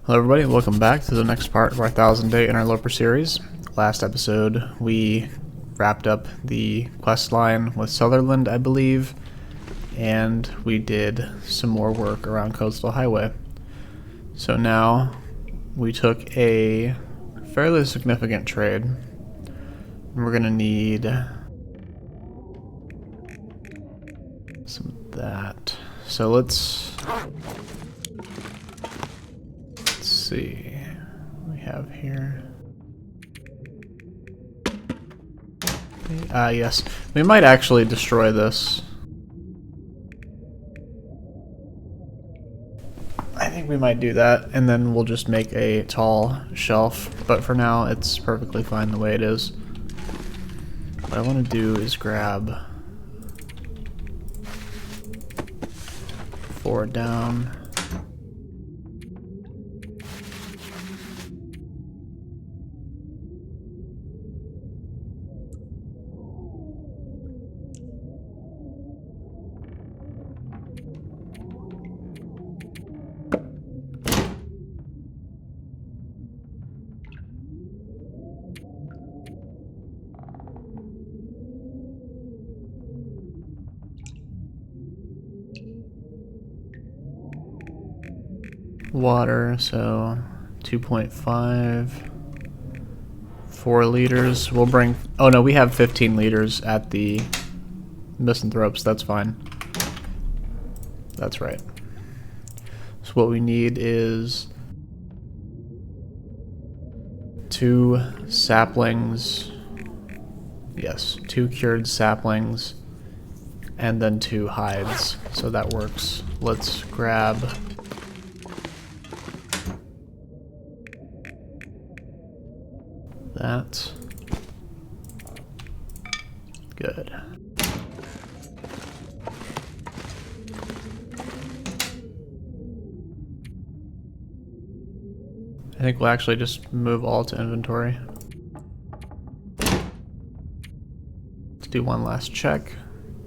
Hello everybody, welcome back to the next part of our 1000-day Interloper series. Last episode we wrapped up the quest line with Sutherland, I believe, and we did some more work around Coastal Highway. So now we took a fairly significant trade. We're gonna need some of that. So let's see what we have here. Yes, we might actually destroy this. I think we might do that, and then we'll just make a tall shelf, but for now it's perfectly fine the way it is. What I want to do is grab 4 down. Water, so 2.5, 4 liters. We'll bring, oh no, we have 15 liters at the misanthropes, that's fine. That's right. So what we need is 2 saplings, yes, 2 cured saplings, and then 2 hides, so that works. Let's grab that. Good. I think we'll actually just move all to inventory. Let's do one last check.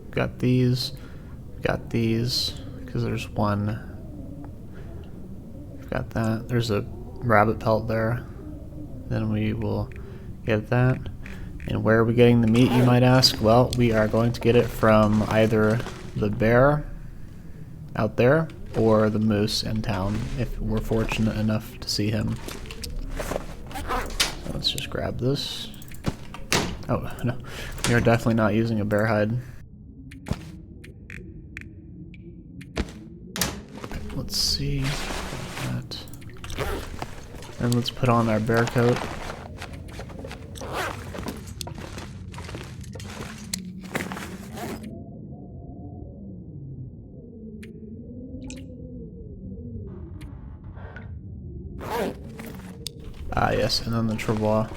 Got these, because there's one. Got that. There's a rabbit pelt there. Then we will get that. And where are we getting the meat, you might ask? Well, we are going to get it from either the bear out there or the moose in town, if we're fortunate enough to see him. So let's just grab this. Oh, no. We are definitely not using a bear hide. Let's see that. And let's put on our bear coat. Ah, yes, and then the travois.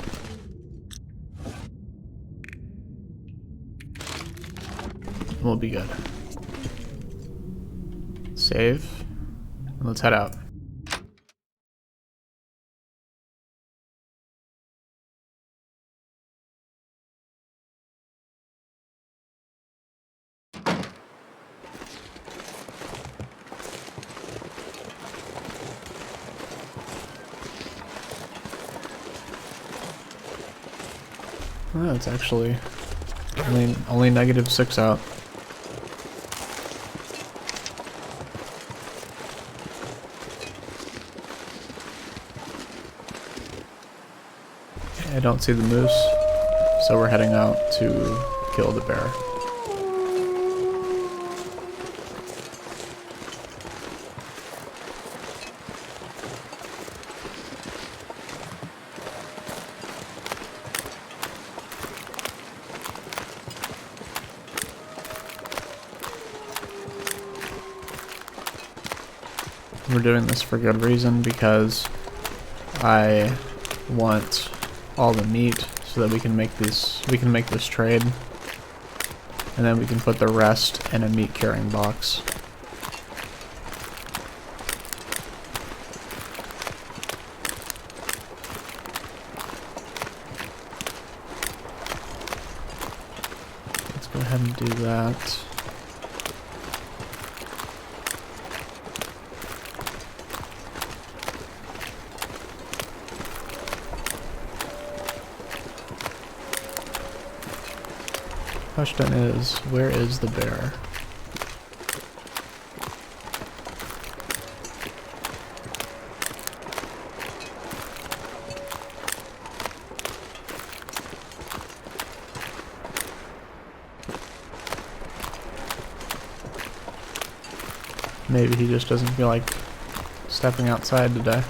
We'll be good. Save. And let's head out. Oh, it's actually only -6 out. I don't see the moose, so we're heading out to kill the bear. We're doing this for good reason, because I want all the meat so that we can make this trade, and then we can put the rest in a meat carrying box. Let's go ahead and do that. Question is, where is the bear? Maybe he just doesn't feel like stepping outside today.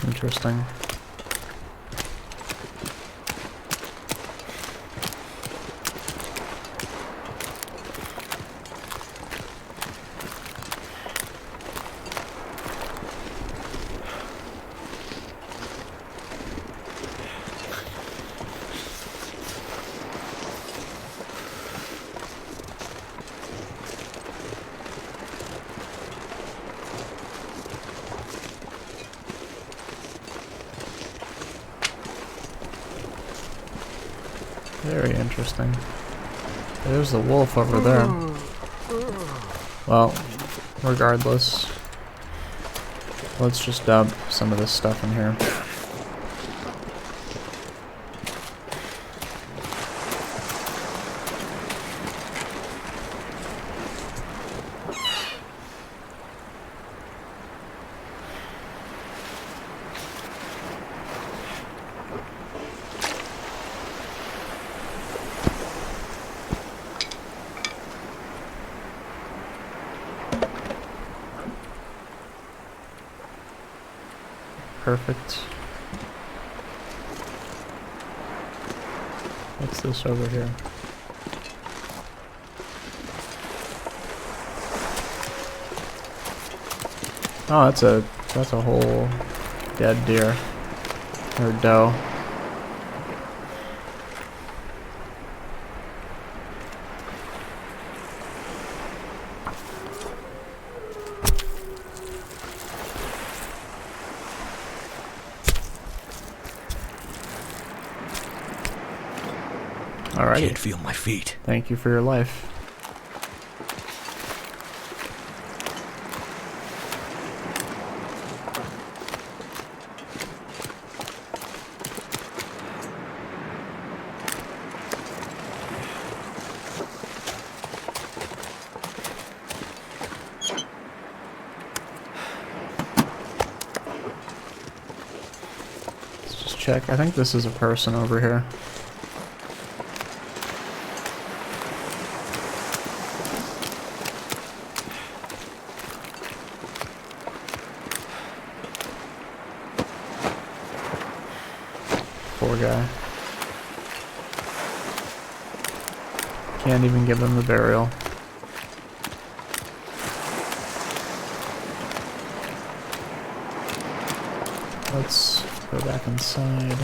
Interesting. Very interesting. There's the wolf over there. Well, regardless, let's just dump some of this stuff in here. Perfect. What's this over here? Oh, that's a whole dead deer or doe. Alright. Can't feel my feet. Thank you for your life. Let's just check. I think this is a person over here. Poor guy. Can't even give him the burial. Let's go back inside.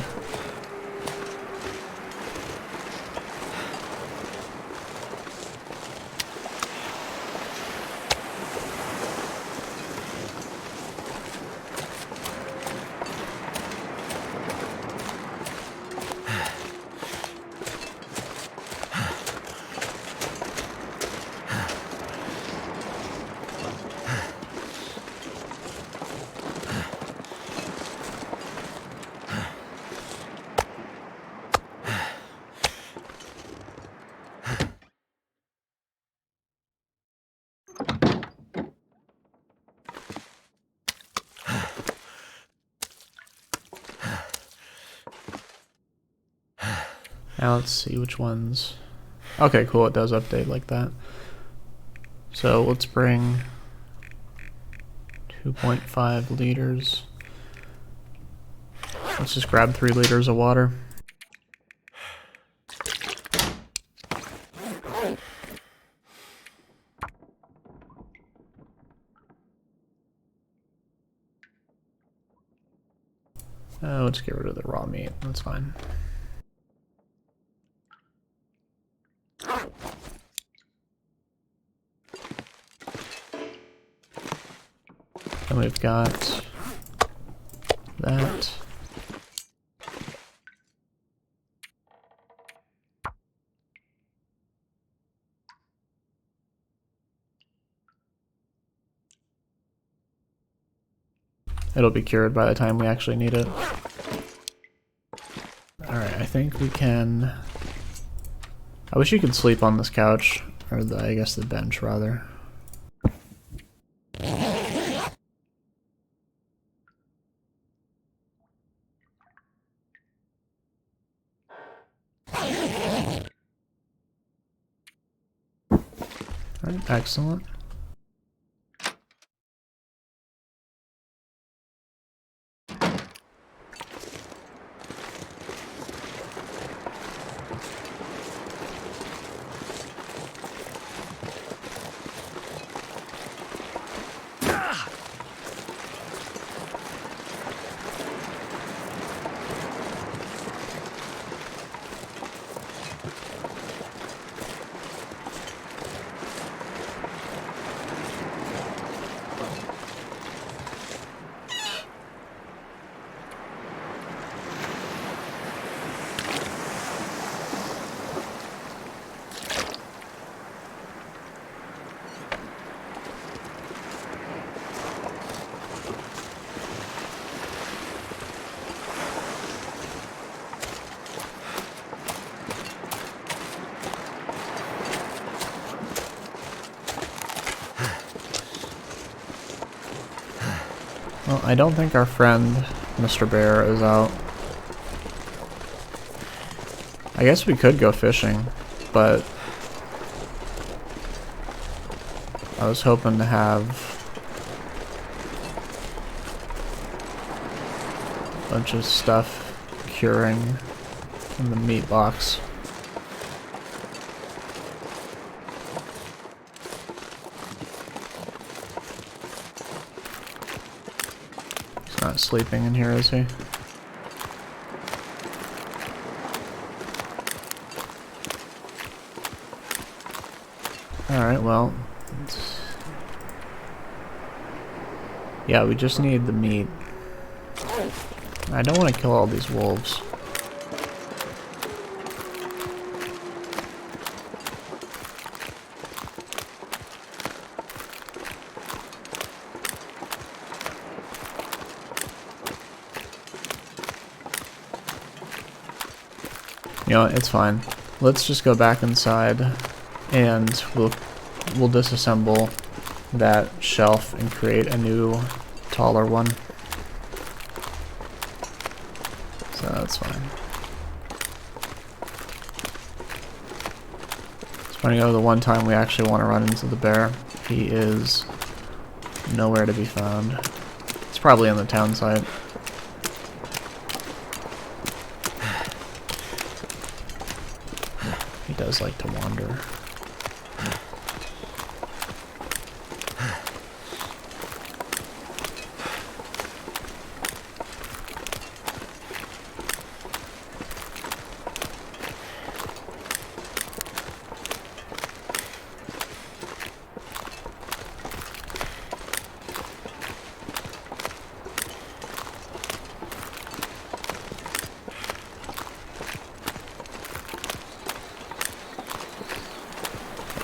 Now let's see which ones. Okay, cool, it does update like that. So let's bring 2.5 liters. Let's just grab 3 liters of water. Let's get rid of the raw meat, that's fine. And we've got that. it'll be cured by the time we actually need it. Alright, I think we can... I wish you could sleep on this couch, or I guess the bench rather. Alright, excellent. Well, I don't think our friend, Mr. Bear, is out. I guess we could go fishing, but I was hoping to have a bunch of stuff curing in the meat box. He's not sleeping in here, is he? Alright, well, yeah, we just need the meat. I don't want to kill all these wolves. You know, it's fine. Let's just go back inside and we'll disassemble that shelf and create a new taller one. So that's fine. It's funny though, the one time we actually want to run into the bear, he is nowhere to be found. It's probably on the town site. He does like to wander.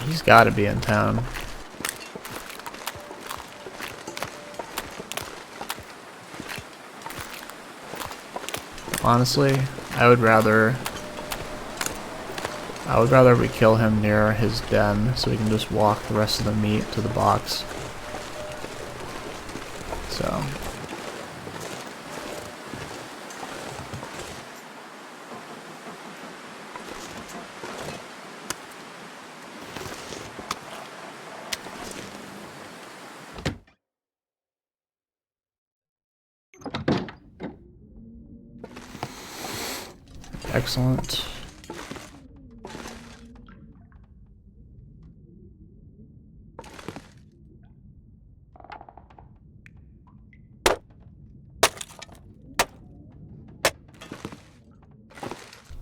He's got to be in town. Honestly, I would rather we kill him near his den so we can just walk the rest of the meat to the box. So excellent.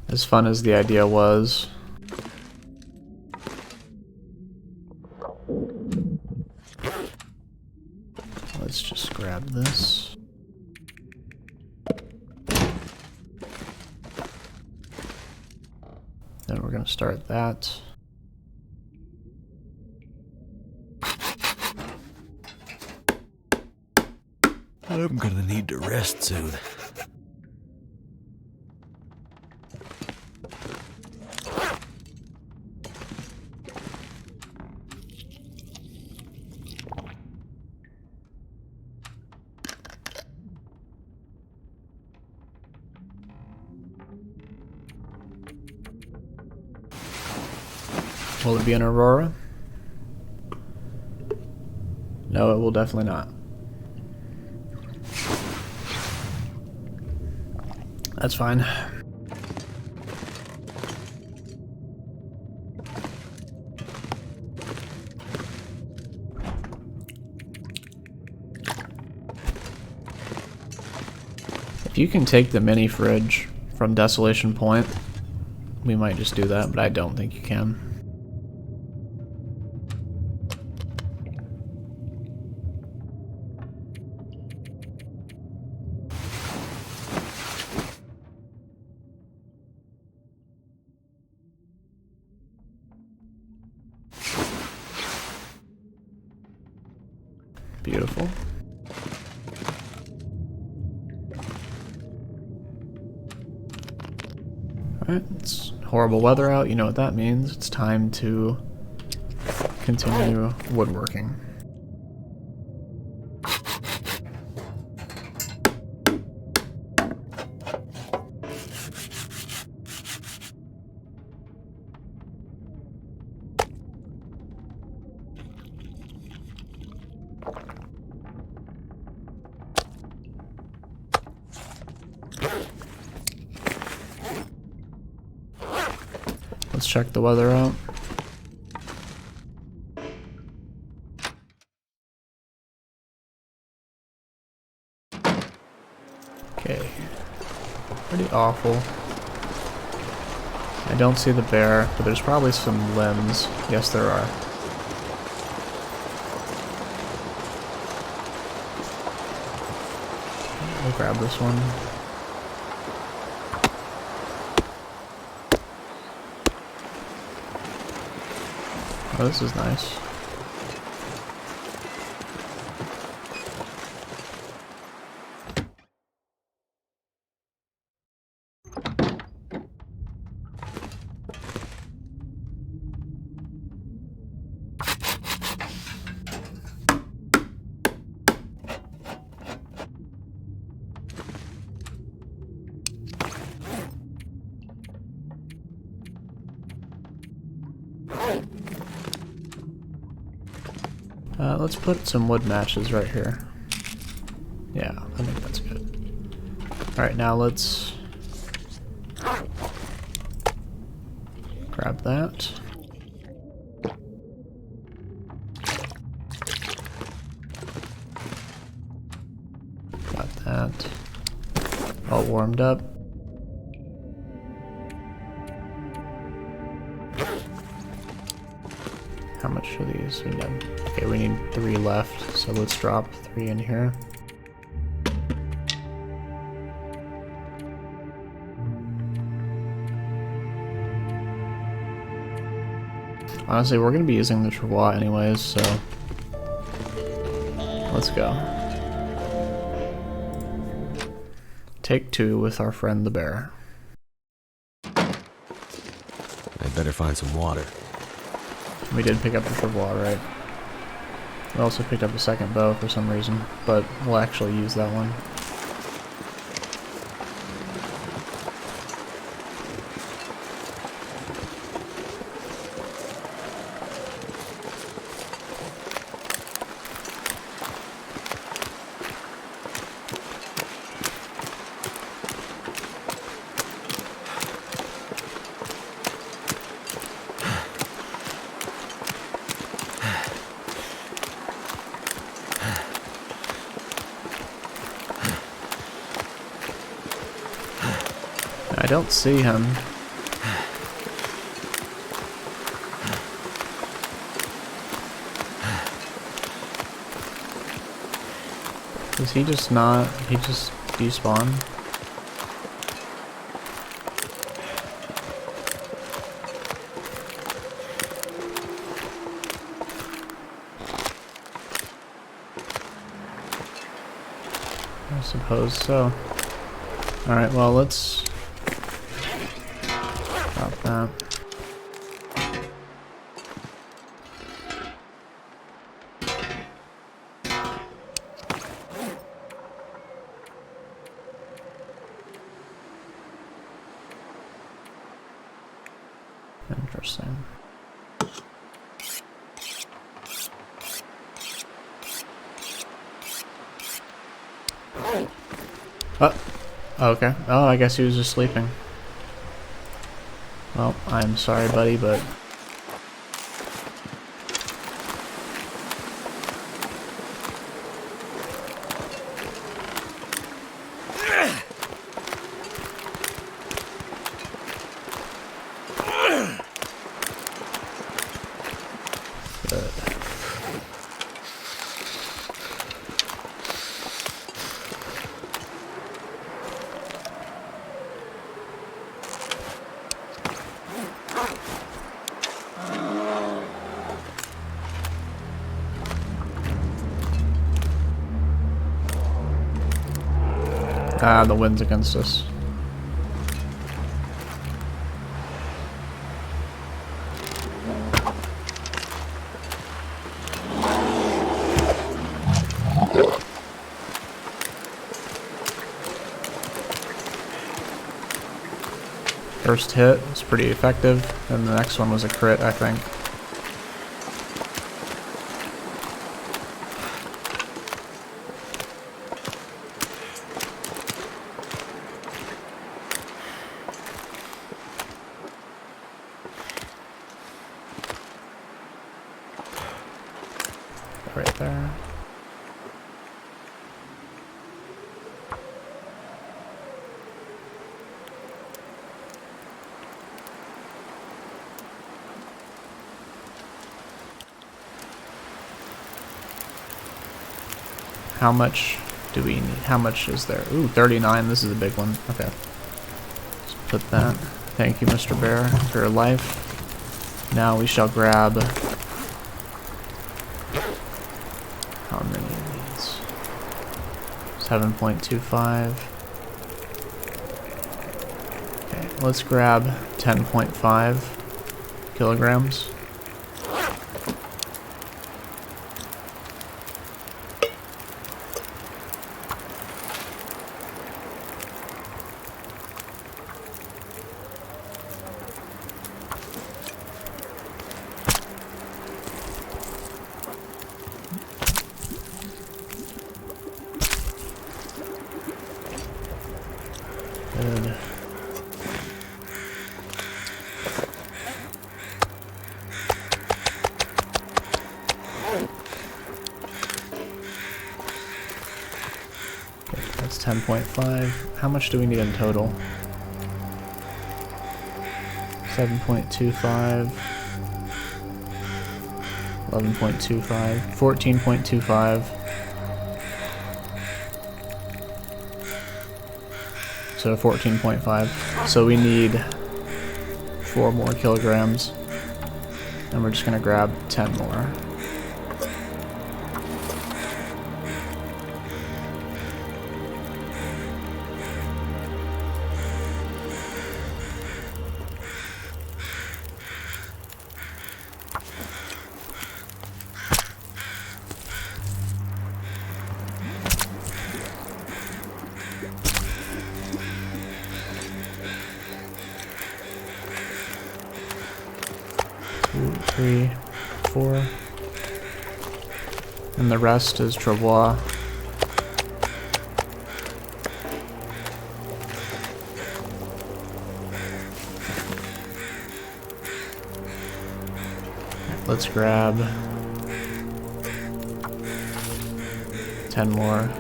As fun as the idea was, let's just grab this. Then we're going to start that. I'm gonna need to rest soon. Will it be an Aurora? No, it will definitely not. That's fine. If you can take the mini fridge from Desolation Point, we might just do that, but I don't think you can. Beautiful. Alright, it's horrible weather out, you know what that means. It's time to continue woodworking. Let's check the weather out. Okay. Pretty awful. I don't see the bear, but there's probably some limbs. Yes, there are. We'll grab this one. Oh, this is nice. Let's put some wood matches right here. Yeah, I think that's good. Alright, now let's grab that. Got that. All warmed up. How much are these? Okay, we need 3 left, so let's drop 3 in here. Honestly, we're gonna be using the travois anyways, so let's go. Take 2 with our friend the bear. I better find some water. We did pick up the travois, right? We also picked up a second bow for some reason, but we'll actually use that one. I don't see him. Is he just not? He just despawned? suppose so. Alright, well, let's drop that. Interesting. Oh, okay. Oh, I guess he was just sleeping. Well, I'm sorry, buddy, but... Ah, the wind's against us. First hit was pretty effective, and the next one was a crit, I think. Right there. How much do we need? How much is there? Ooh, 39. This is a big one. Okay. Let's put that. Thank you, Mr. Bear, for your life. Now we shall grab... How many of these? 7.25. Okay, let's grab 10.5 kilograms. Good. That's 10.5. How much do we need in total? 7.25. 11.25. 14.25. So 14.5. So we need 4 more kilograms. And we're just gonna grab 10 more. Two, 3, 4. And the rest is travois. Let's grab 10 more.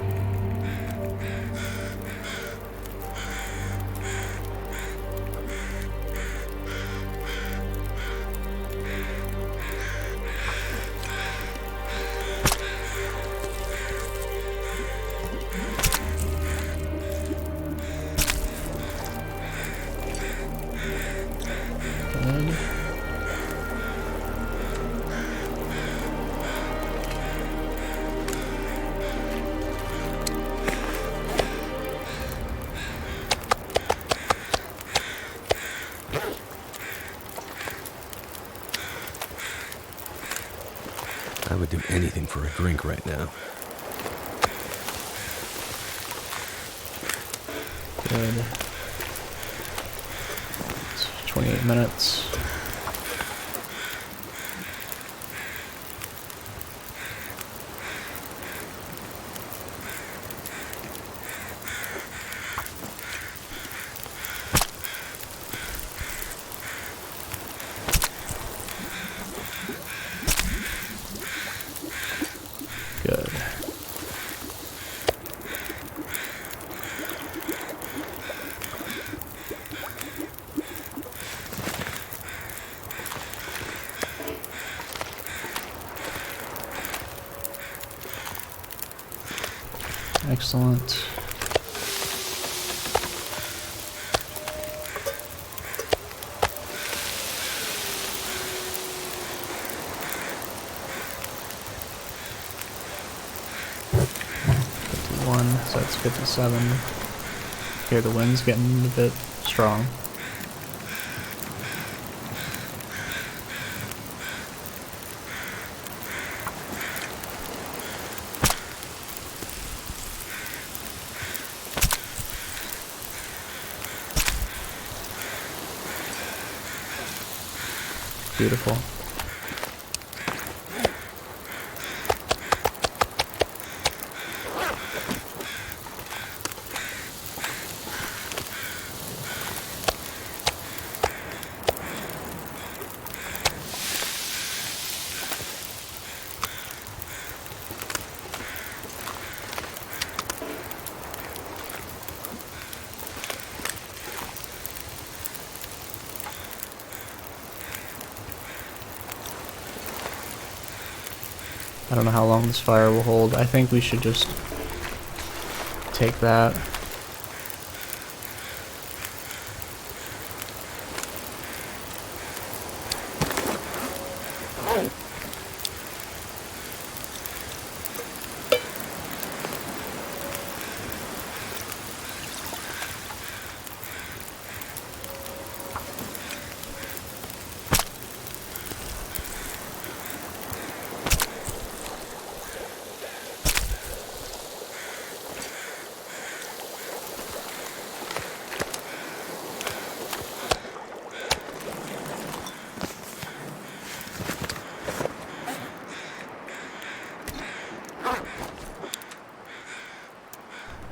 Good. I would do anything for a drink right now. Good. It's 28 minutes. Good. Excellent. So that's 57. Okay, the wind's getting a bit strong. Beautiful. I don't know how long this fire will hold. I think we should just take that.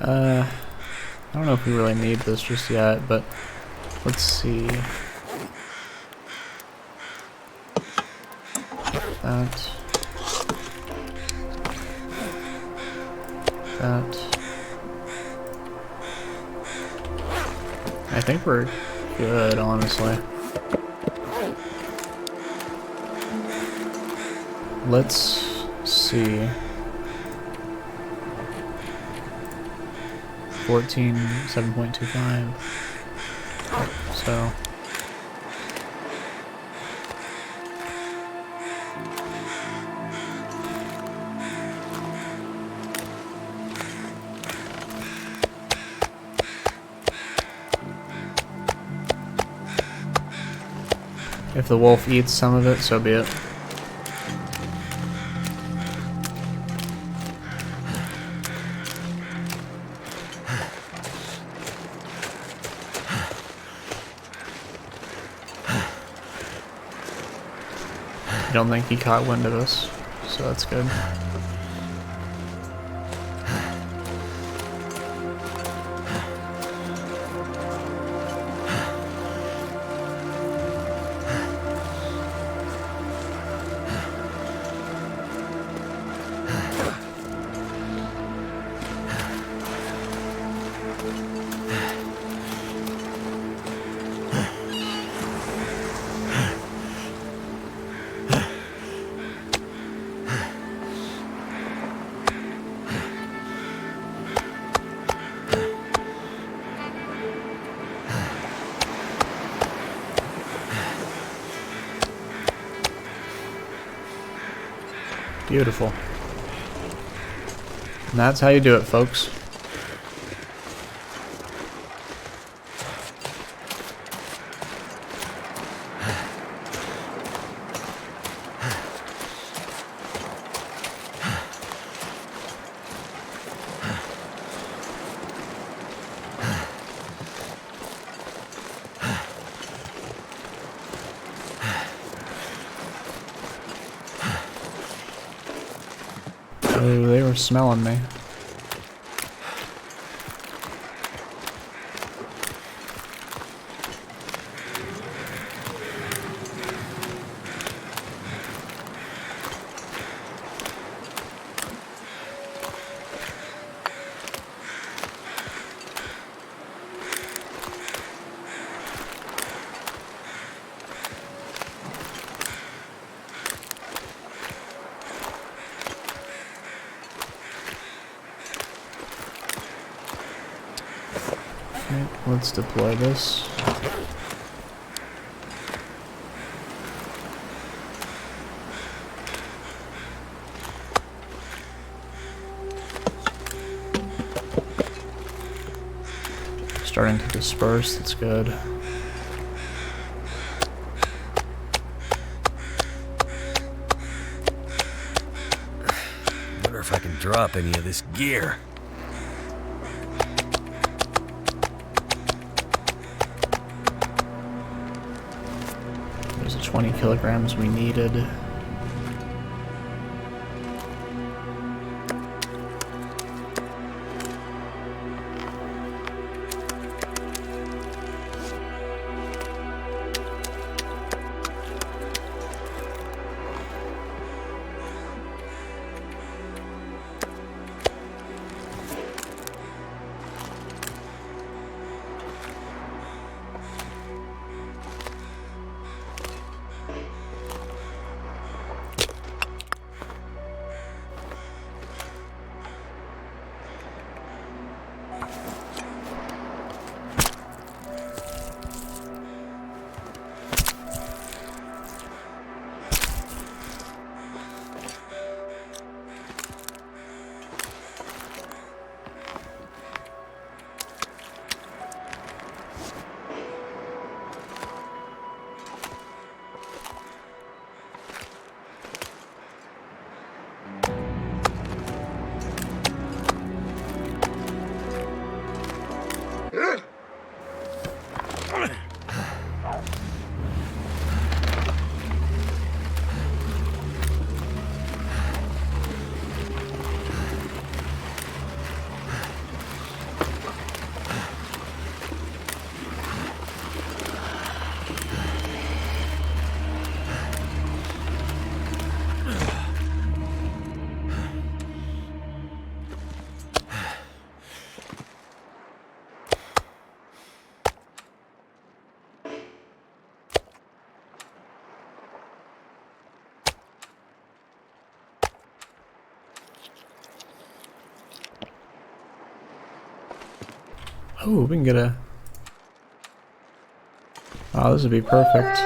I don't know if we really need this just yet, but let's see. That. I think we're good, honestly. Let's see. 14, 7.25. So. If the wolf eats some of it, so be it. I don't think he caught wind of us, so that's good. Beautiful. And that's how you do it, folks. Oh, they were smelling me. Okay, let's deploy this. Starting to disperse, that's good. Wonder if I can drop any of this gear. There's the 20 kilograms we needed. Oh, we can get a... Oh, this would be perfect.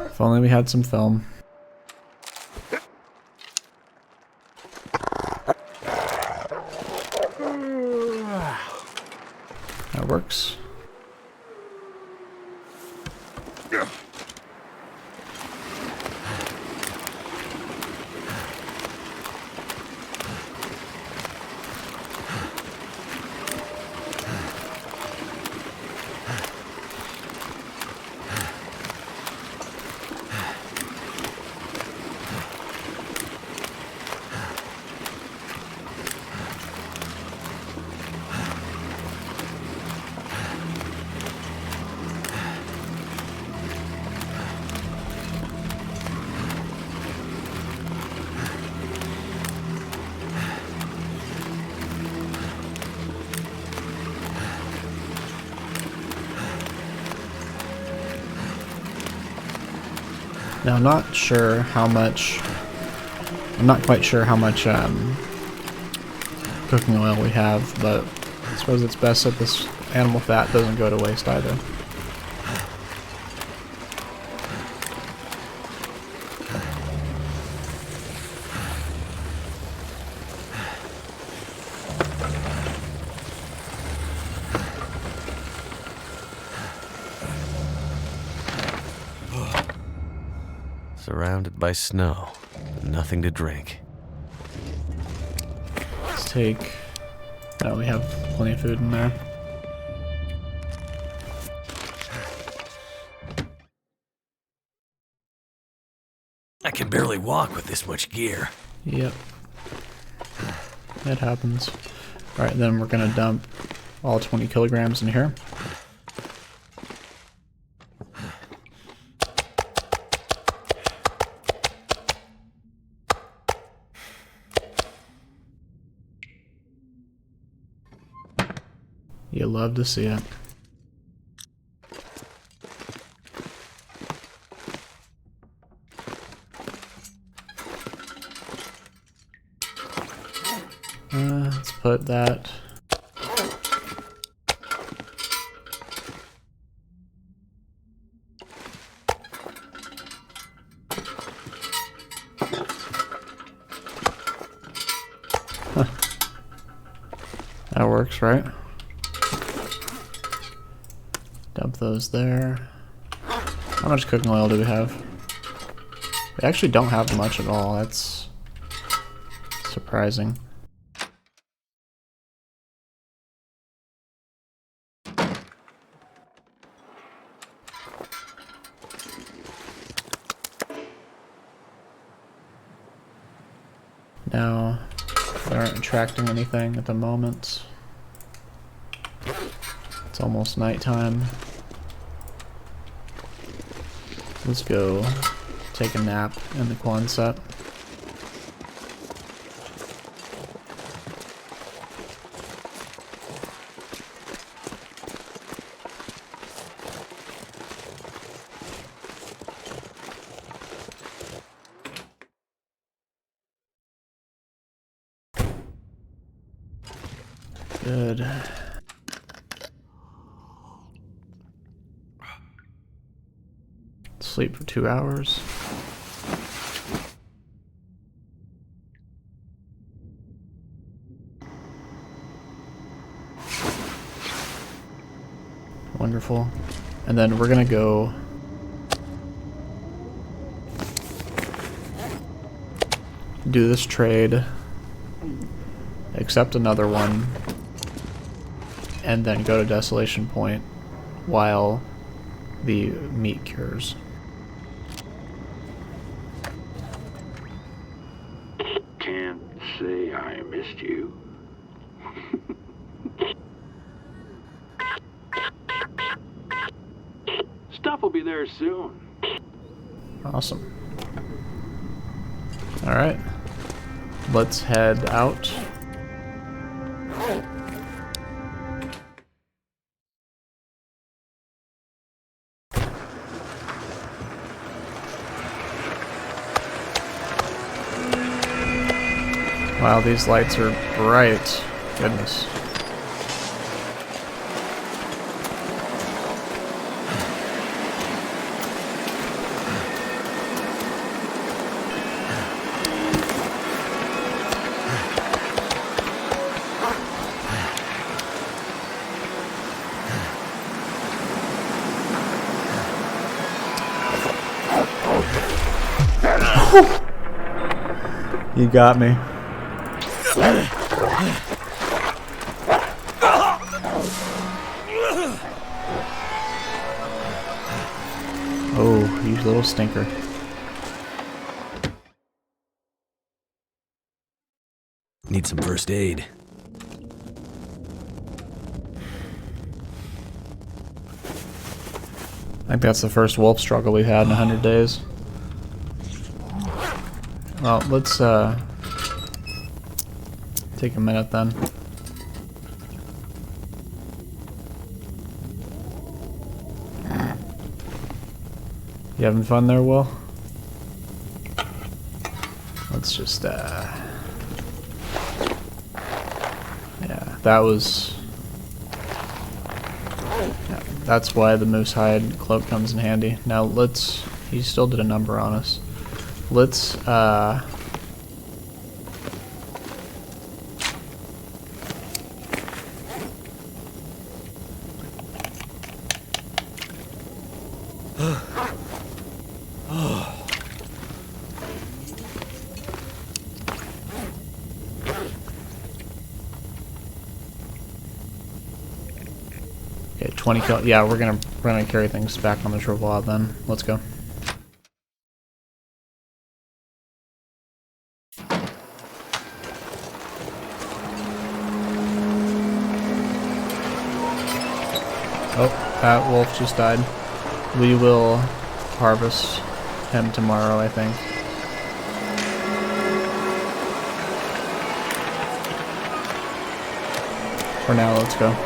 If only we had some film. That works. Now, I'm not sure how much... I'm not quite sure how much cooking oil we have, but I suppose it's best that this animal fat doesn't go to waste either. Surrounded by snow, nothing to drink. Let's take... Oh, we have plenty of food in there. I can barely walk with this much gear. Yep. It happens. Alright, then we're gonna dump all 20 kilograms in here. You love to see it. Let's put that. Huh. That works, right? Dump those there. How much cooking oil do we have? We actually don't have much at all. That's surprising. Now, we aren't attracting anything at the moment. It's almost nighttime. Let's go take a nap in the Quonset. Good. Sleep for 2 hours. Wonderful. And then we're gonna go do this trade, accept another one, and then go to Desolation Point while the meat cures. Can't say I missed you. Stuff will be there soon. Awesome. Alright. Let's head out. Wow, these lights are bright. Goodness. You got me. Oh, you little stinker. Need some first aid. I think that's the first wolf struggle we've had in 100 days. Well, let's take a minute then. You having fun there, Will? Let's just yeah, that was yeah, that's why the moose hide cloak comes in handy. Now let's, he still did a number on us. Let's okay, 20 kill. Yeah, we're gonna carry things back on the Trevor then. Let's go. Oh, that wolf just died. We will harvest him tomorrow, I think. For now, let's go.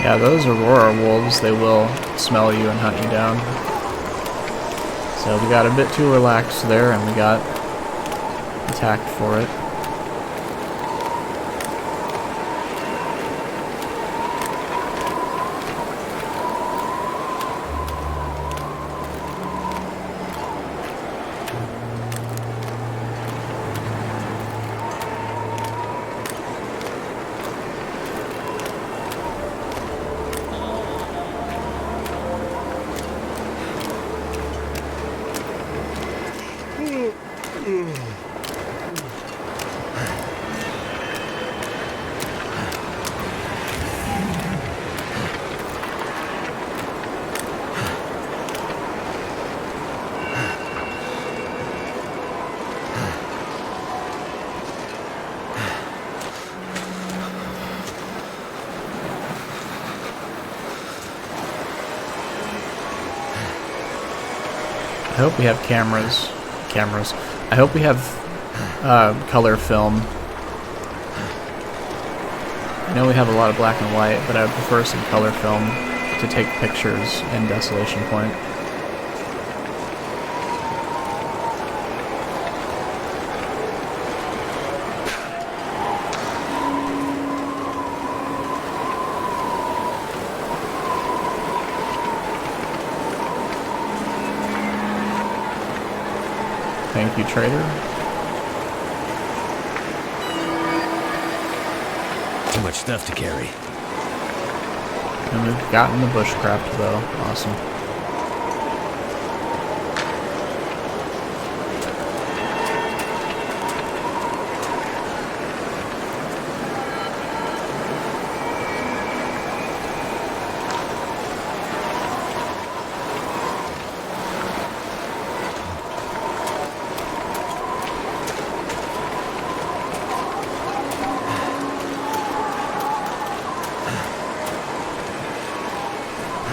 Yeah, those Aurora wolves, they will smell you and hunt you down. So we got a bit too relaxed there and we got attacked for it. I hope we have cameras. I hope we have color film. I know we have a lot of black and white, but I would prefer some color film to take pictures in Desolation Point. Thank you, trader. Too much stuff to carry. And we've gotten the Bushcraft Bow. Awesome.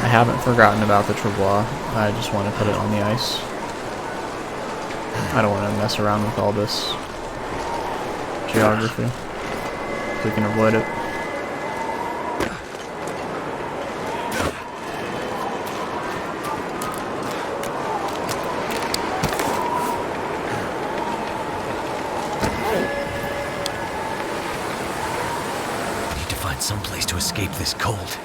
I haven't forgotten about the travois. I just want to put it on the ice. I don't want to mess around with all this geography. If we can avoid it. Need to find some place to escape this cold.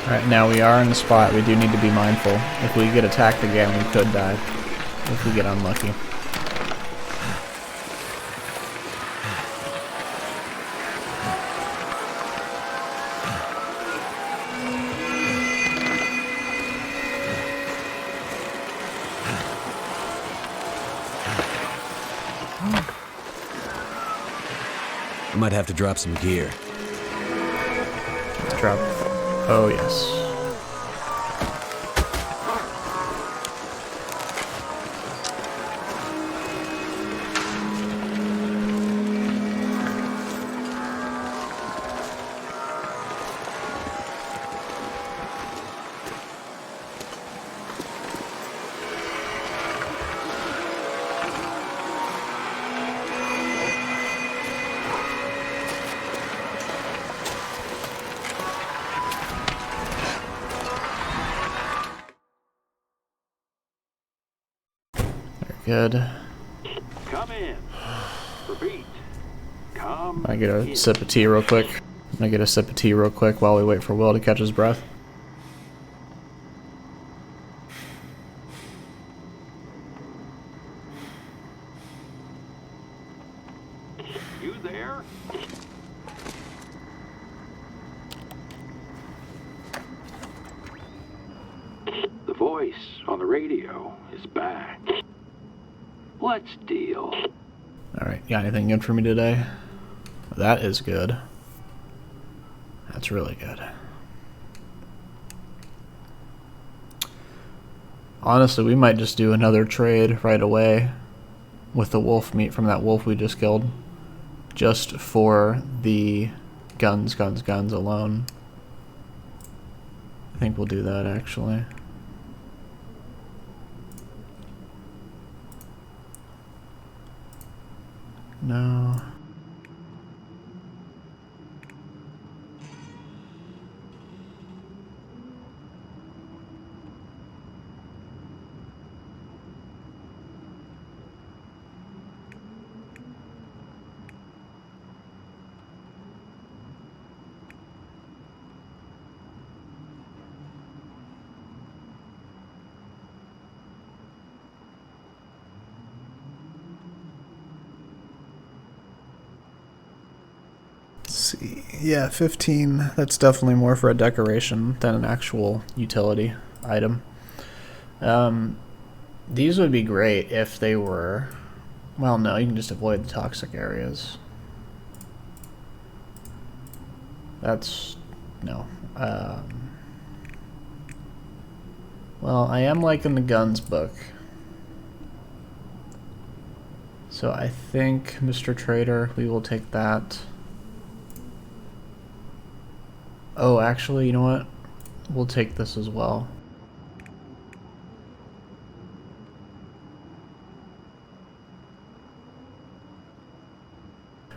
Alright, now we are in the spot. We do need to be mindful. If we get attacked again, we could die. If we get unlucky. I might have to drop some gear. Let's drop. Oh, yes. Good. Come in. Repeat. Come I get a in. sip of tea real quick. I get a sip of tea real quick while we wait for Will to catch his breath. You there? The voice on the radio is back. Let's deal. Alright, got anything good for me today? That is good. That's really good. Honestly, we might just do another trade right away with the wolf meat from that wolf we just killed. Just for the guns alone. I think we'll do that actually. No. See, yeah, 15. That's definitely more for a decoration than an actual utility item. These would be great if they were. Well, no, you can just avoid the toxic areas. That's no. Well, I am liking the guns book. So I think, Mr. Trader, we will take that. Oh, actually, you know what? We'll take this as well.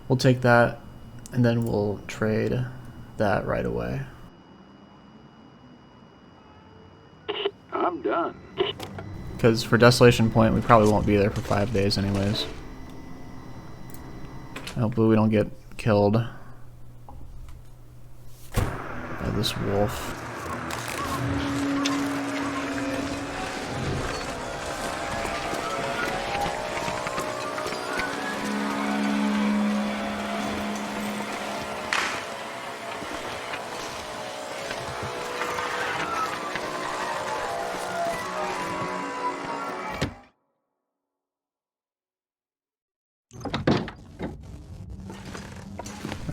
We'll take that, and then we'll trade that right away. I'm done. Because for Desolation Point, we probably won't be there for 5 days anyways. Hopefully we don't get killed by this wolf.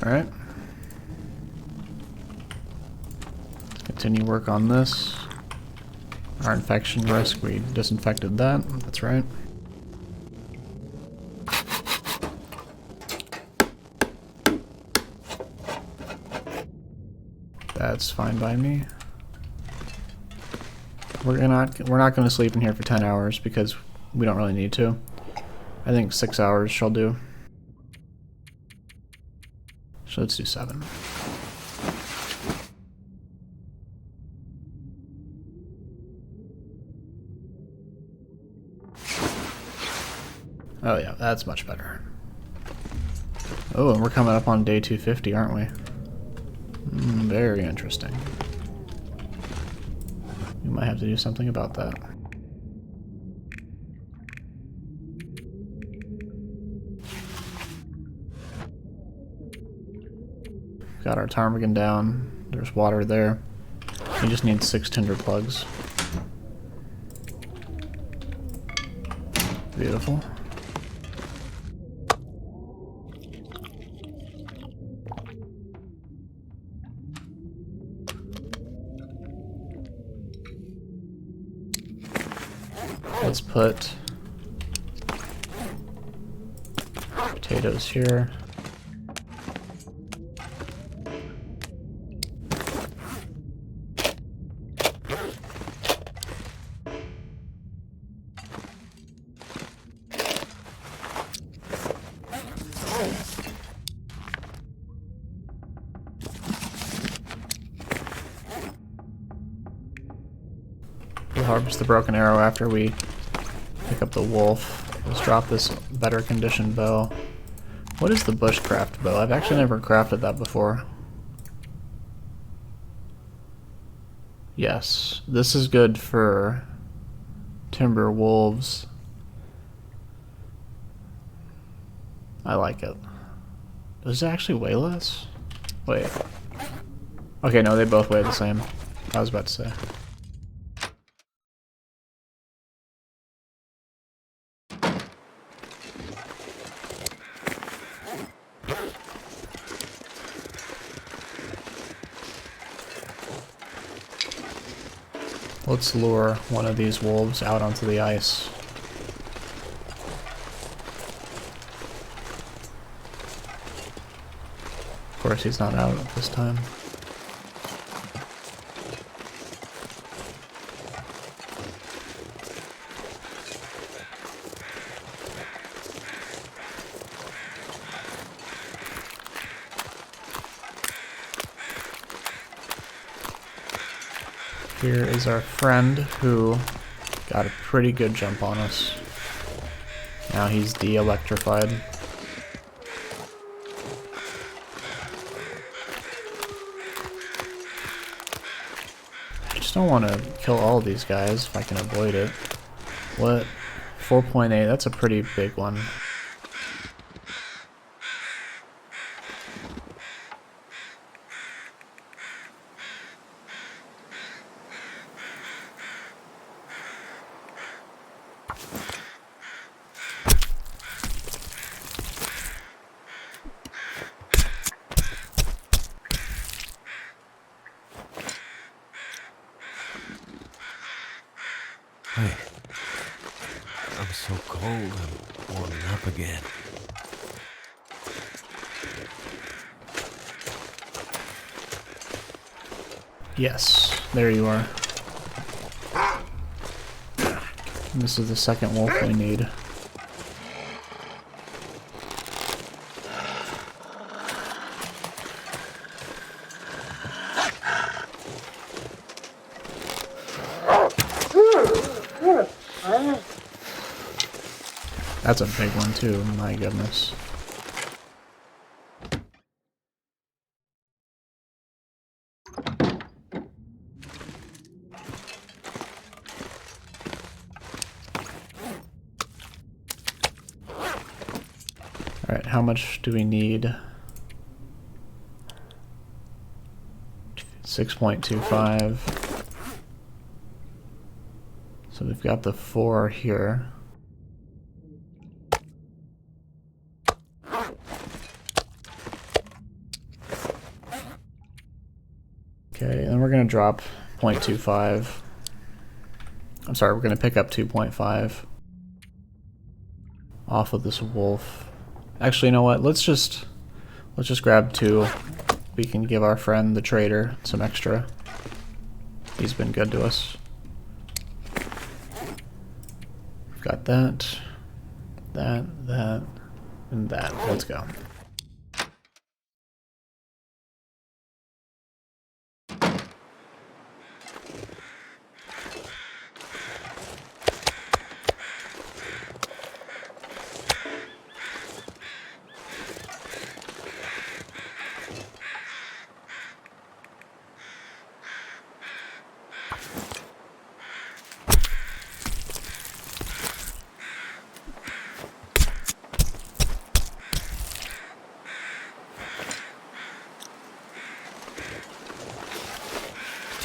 Alright. Let's continue work on this. Our infection risk, we disinfected that. That's right. That's fine by me. We're not going to sleep in here for 10 hours because we don't really need to. I think 6 hours shall do. So let's do 7. Oh yeah, that's much better. Oh, and we're coming up on day 250, aren't we? Very interesting. We might have to do something about that. Got our ptarmigan down. There's water there. We just need 6 tinder plugs. Beautiful. Let's put potatoes here. We'll harvest the broken arrow after we pick up the wolf. Let's drop this better conditioned bow. What is the Bushcraft Bow? I've actually never crafted that before. Yes, this is good for timber wolves. I like it. Does it actually weigh less? Wait. Okay, no, they both weigh the same. I was about to say. Let's lure one of these wolves out onto the ice. Of course, he's not out at this time. Here is our friend who got a pretty good jump on us. Now he's de-electrified. I just don't want to kill all these guys if I can avoid it. What? 4.8, that's a pretty big one. Wait. I'm so cold, I'm warming up again. Yes, there you are. And this is the second wolf we need. That's a big one too, my goodness. Alright, how much do we need? 6.25. So we've got the 4 here. Okay, and we're going to drop 0.25. I'm sorry, we're going to pick up 2.5 off of this wolf. Actually, you know what? Let's just grab 2. We can give our friend the trader some extra. He's been good to us. We've got that, and that. Let's go.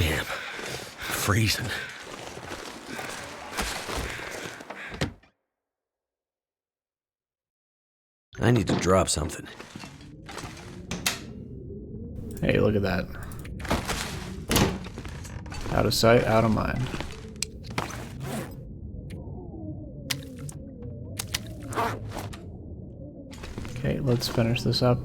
Damn. Freezing. I need to drop something. Hey, look at that. Out of sight, out of mind. Okay, let's finish this up.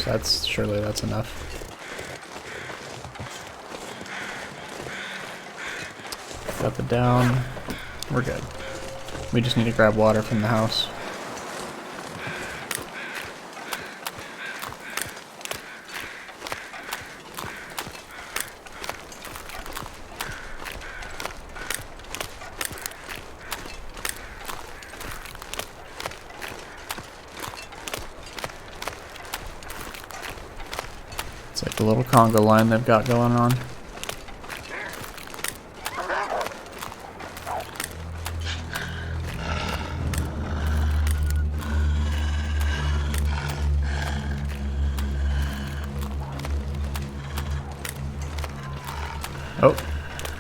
Yes, surely that's enough. Got the down. We're good. We just need to grab water from the house. It's like a little conga line they've got going on.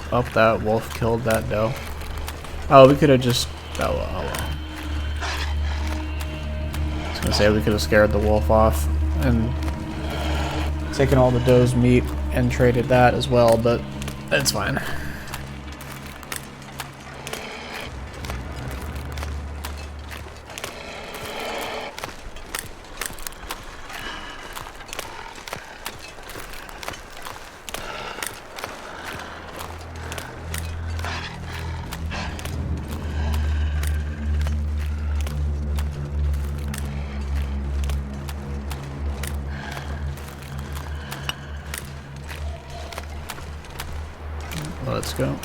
Oh, that wolf killed that doe. Oh, we could have just... Oh, well. I was gonna say we could have scared the wolf off and taken all the doe's meat and traded that as well, but it's fine. Let's go.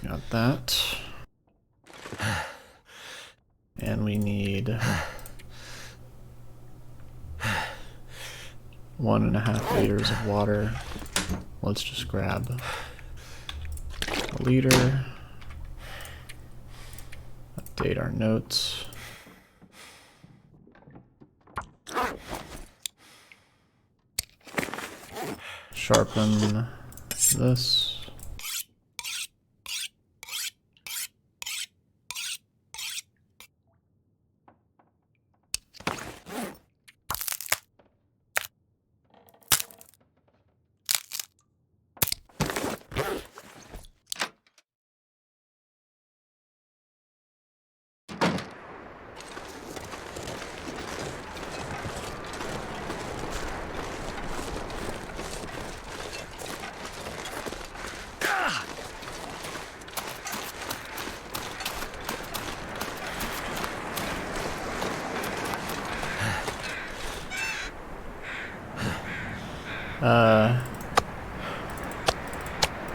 Got that. And we need 1.5 liters of water. Let's just grab a liter. Update our notes. Sharpen this.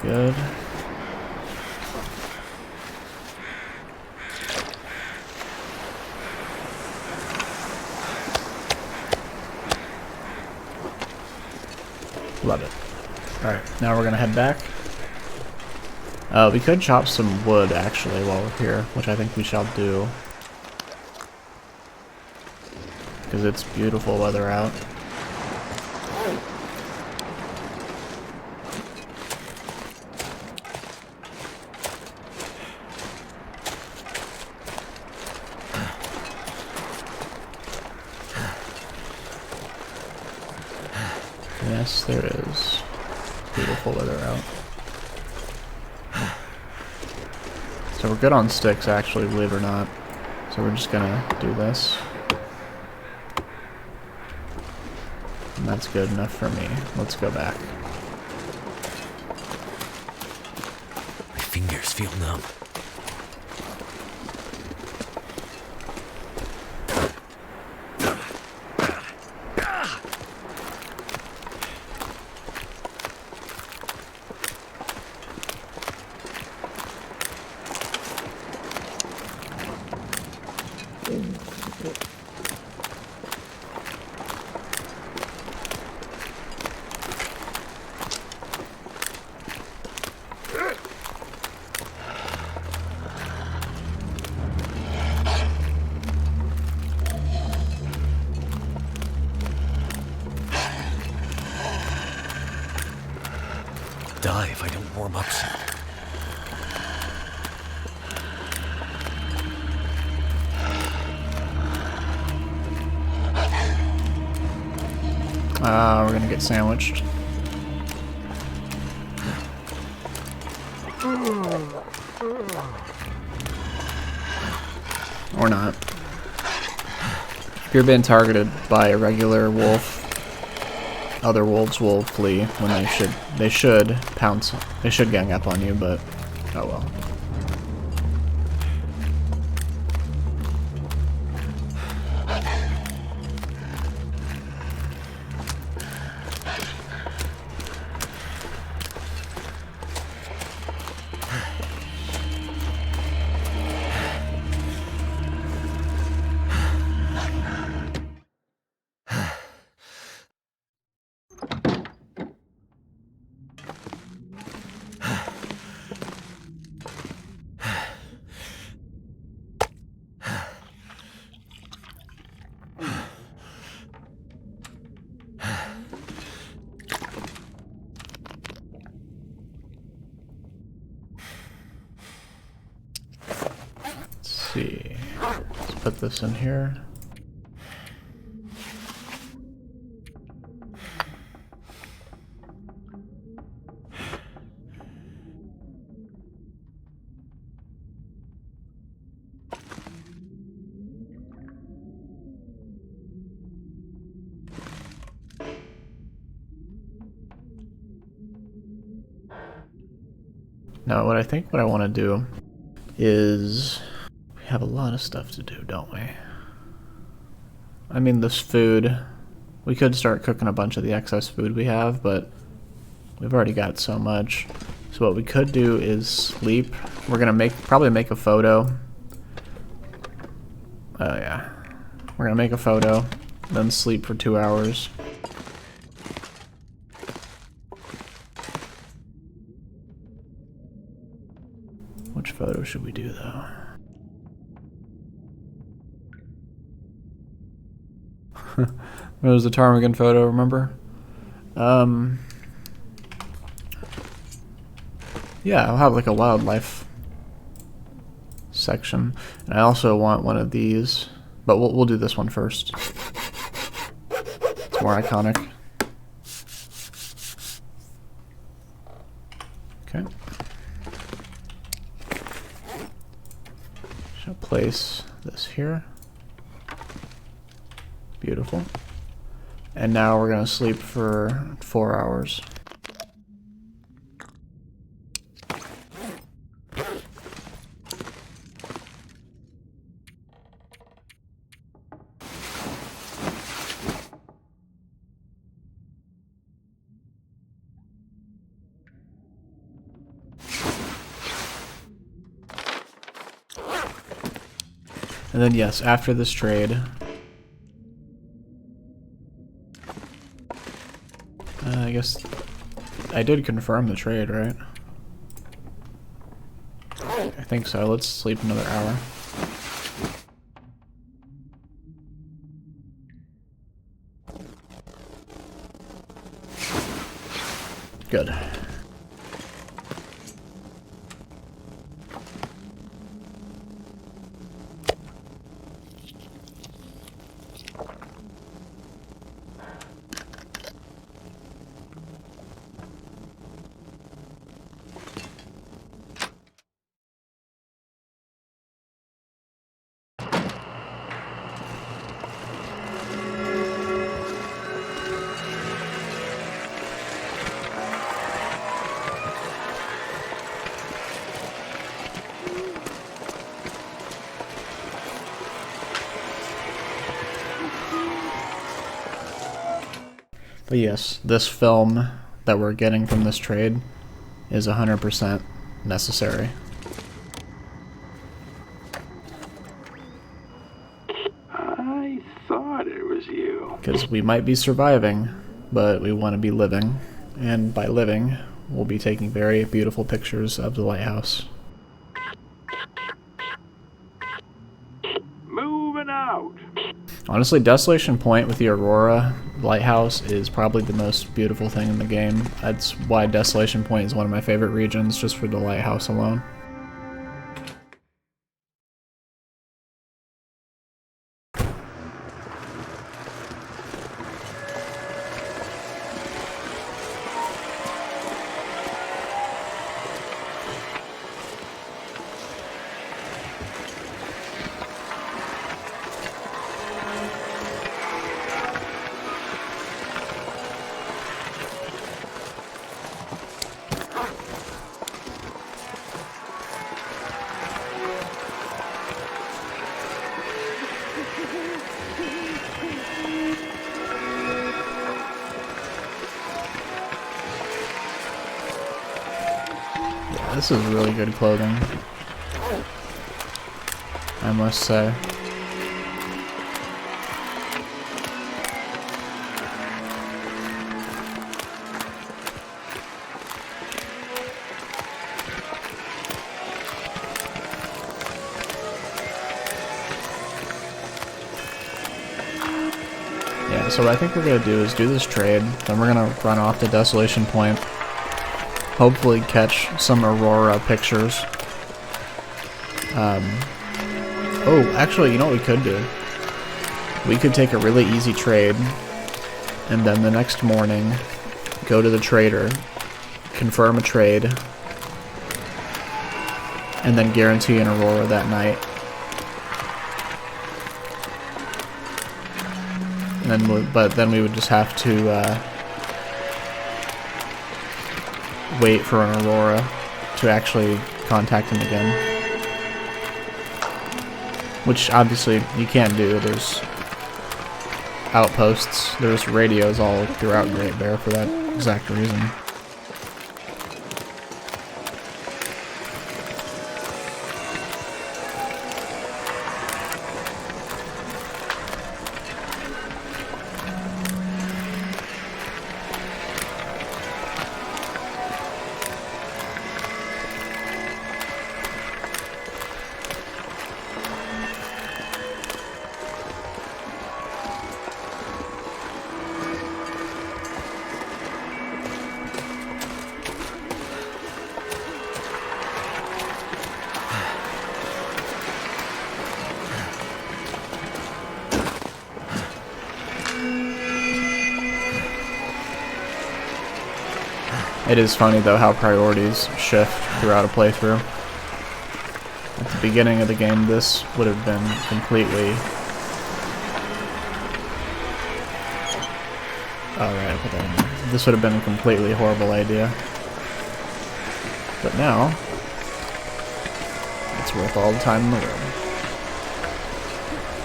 Good. Love it. Alright, now we're gonna head back. We could chop some wood, actually, while we're here, which I think we shall do. Because it's beautiful weather out. Yes, there is. Beautiful weather out. So we're good on sticks, actually, believe it or not. So we're just gonna do this. And that's good enough for me. Let's go back. My fingers feel numb. Die if I don't warm up soon. We're gonna get sandwiched. Or not. If you're being targeted by a regular wolf, other wolves will flee when they should pounce. They should gang up on you, but oh well. See. Let's put this in here. Now, what I want to do is we have a lot of stuff to do, don't we? I mean, this food, we could start cooking a bunch of the excess food we have, but we've already got so much. So what we could do is sleep. We're gonna probably make a photo. Oh yeah, we're gonna make a photo, then sleep for 2 hours. Which photo should we do though? It was the ptarmigan photo, remember? Yeah, I'll have like a wildlife section. And I also want one of these, but we'll do this one first. It's more iconic. Okay. Shall place this here. Beautiful. And now we're gonna sleep for 4 hours. And then yes, after this trade, I guess I did confirm the trade, right? I think so. Let's sleep another hour. Good. But yes, this film that we're getting from this trade is 100% necessary. I thought it was you. Because we might be surviving, but we want to be living. And by living, we'll be taking very beautiful pictures of the lighthouse. Moving out. Honestly, Desolation Point with the Aurora lighthouse is probably the most beautiful thing in the game. That's why Desolation Point is one of my favorite regions, just for the lighthouse alone. This is really good clothing, I must say. Yeah, so what I think we're going to do is do this trade, then we're going to run off to Desolation Point. Hopefully catch some Aurora pictures. Oh, actually, you know what we could do? We could take a really easy trade, and then the next morning, go to the trader, confirm a trade, and then guarantee an Aurora that night. And then, but then we would just have to wait for an Aurora to actually contact him again. Which obviously you can't do. There's outposts, there's radios all throughout Great Bear for that exact reason. It is funny though how priorities shift throughout a playthrough. At the beginning of the game, this would have been completely... Alright, I'll put that in there. This would have been a completely horrible idea. But now, it's worth all the time in the world.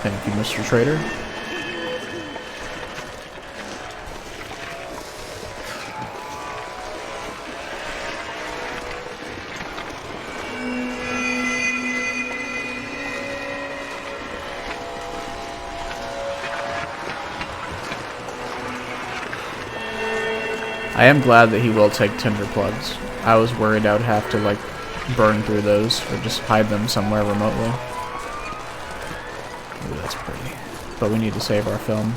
Thank you, Mr. Trader. I am glad that he will take tinder plugs. I was worried I would have to, like, burn through those or just hide them somewhere remotely. Ooh, that's pretty. But we need to save our film.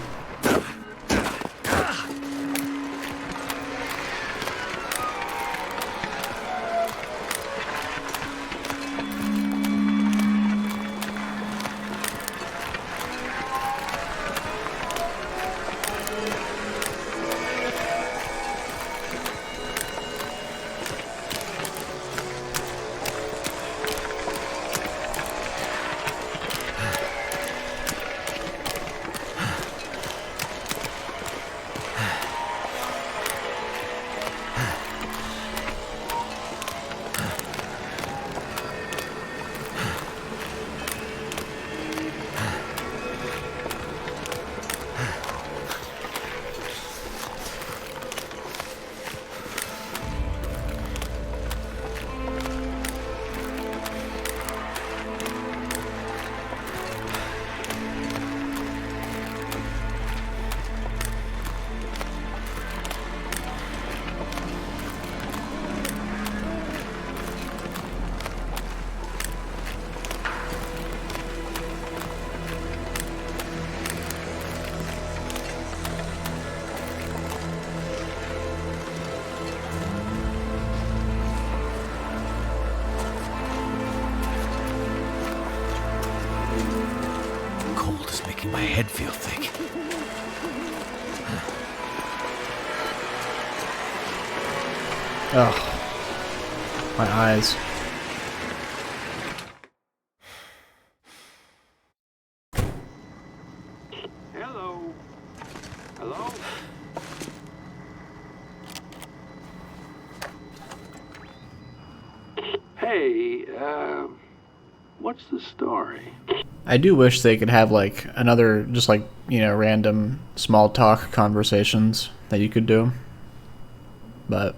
head feel thick. Ugh. My eyes. Hello? Hello? Hey, what's the story? I do wish they could have like another, just like, you know, random small talk conversations that you could do. But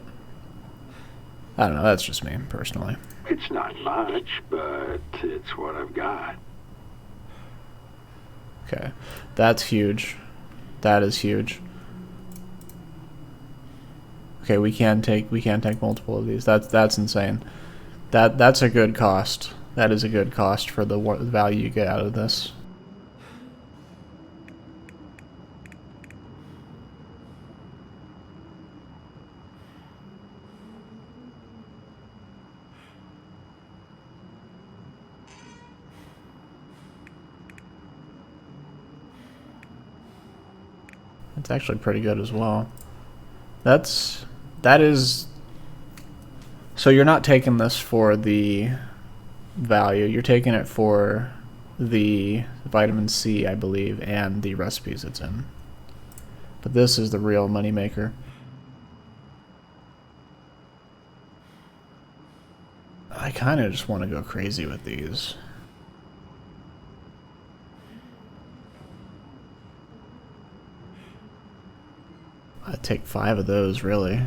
I don't know, that's just me personally. It's not much, but it's what I've got. Okay. That's huge. That is huge. Okay, we can take multiple of these. That's insane. That's a good cost. That is a good cost for the value you get out of this. It's actually pretty good as well. That is. So you're not taking this for the value. You're taking it for the vitamin C, I believe, and the recipes it's in. But this is the real moneymaker. I kind of just want to go crazy with these. I'd take 5 of those, really.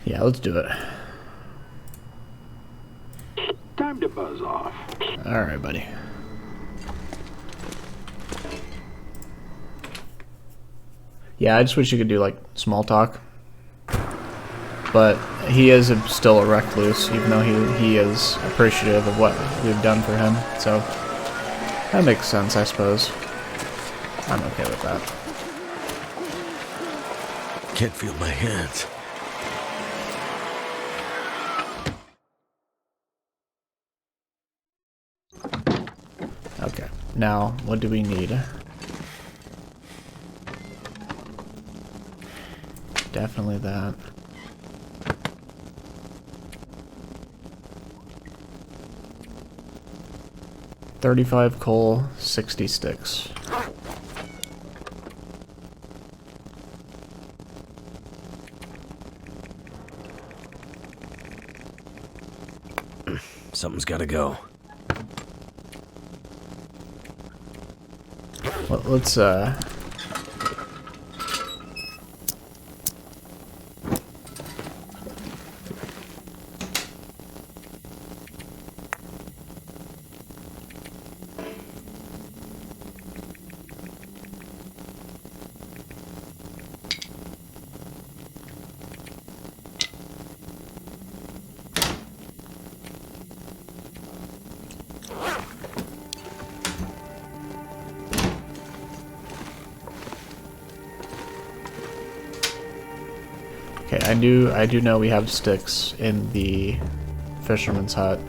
Yeah, let's do it. Time to buzz off. Alright, buddy. Yeah, I just wish you could do, like, small talk. But he is still a recluse, even though he is appreciative of what we've done for him. So, that makes sense, I suppose. I'm okay with that. Can't feel my hands. Okay, now, what do we need? Definitely that. $35 coal, 60 sticks. Something's gotta go. Let's okay, I do know we have sticks in the fisherman's hut,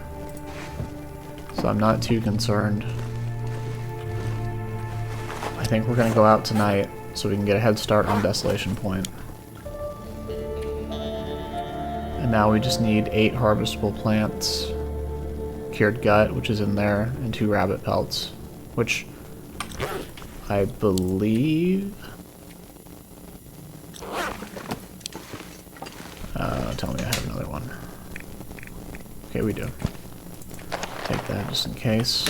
so I'm not too concerned. I think we're gonna go out tonight so we can get a head start on Desolation Point. And now we just need 8 harvestable plants, cured gut, which is in there, and 2 rabbit pelts, which I believe... tell me I have another one. Okay, we do. Take that just in case.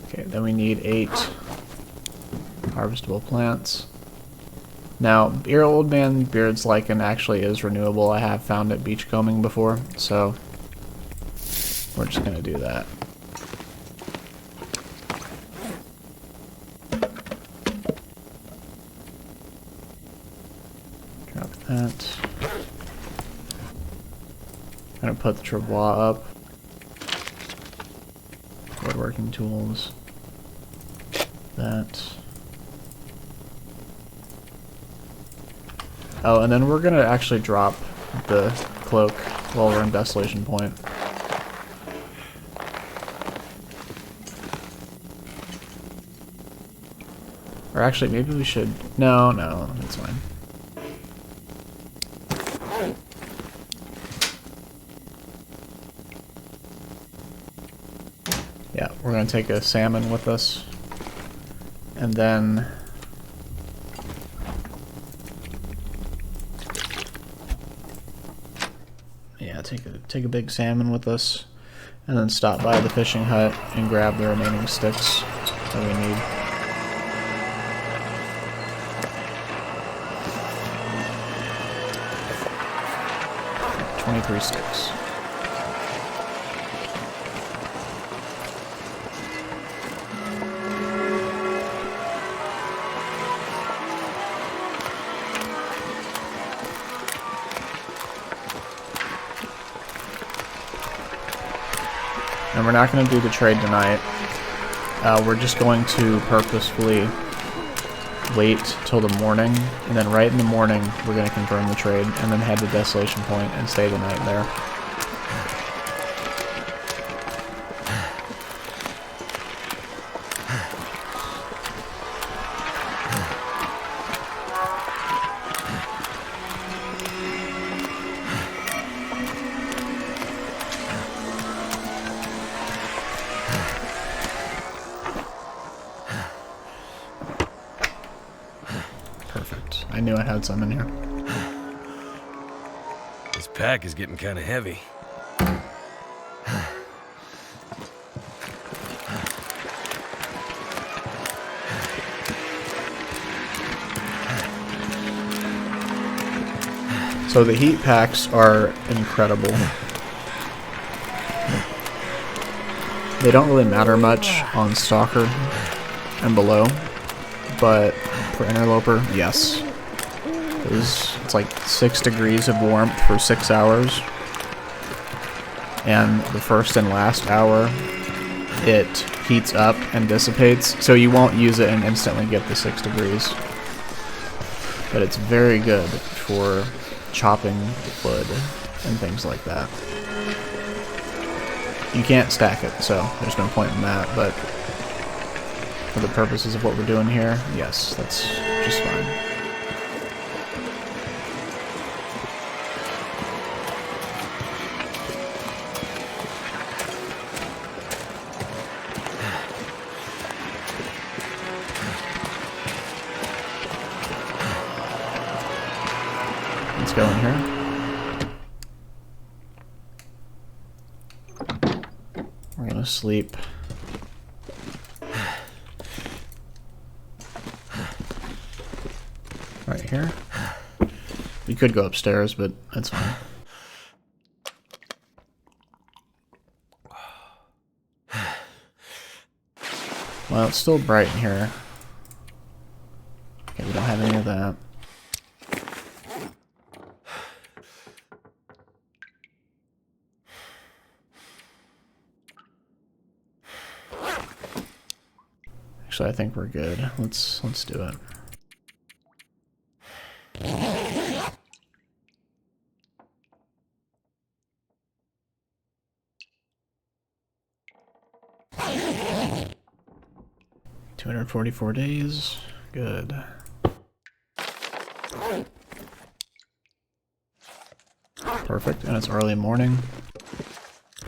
Okay, then we need 8 harvestable plants. Now, Old Man Beard's Lichen actually is renewable. I have found it beachcombing before, so we're just gonna do that. That. Gonna put the travois up. Woodworking tools. That. Oh, and then we're gonna actually drop the cloak while we're in Desolation Point. Or actually, maybe we should... No, that's fine. Yeah, we're gonna take a salmon with us. And then... Yeah, take a big salmon with us. And then stop by the fishing hut and grab the remaining sticks that we need. 23 sticks. And we're not going to do the trade tonight. We're just going to purposefully wait till the morning, and then right in the morning we're going to confirm the trade, and then head to Desolation Point and stay the night there. Perfect. I knew I had some in here. This pack is getting kind of heavy. So the heat packs are incredible. They don't really matter much on Stalker and below, but for Interloper, yes. It's like 6 degrees of warmth for 6 hours, and the first and last hour it heats up and dissipates, so you won't use it and instantly get the 6 degrees. But it's very good for chopping wood and things like that. You can't stack it, so there's no point in that, but for the purposes of what we're doing here, yes, that's just fine. Let's go in here. We're gonna sleep. Right here. We could go upstairs, but that's fine. Well, it's still bright in here. Okay, we don't have any of that. Actually, I think we're good. Let's do it. $244 days. Good. Perfect, and it's early morning.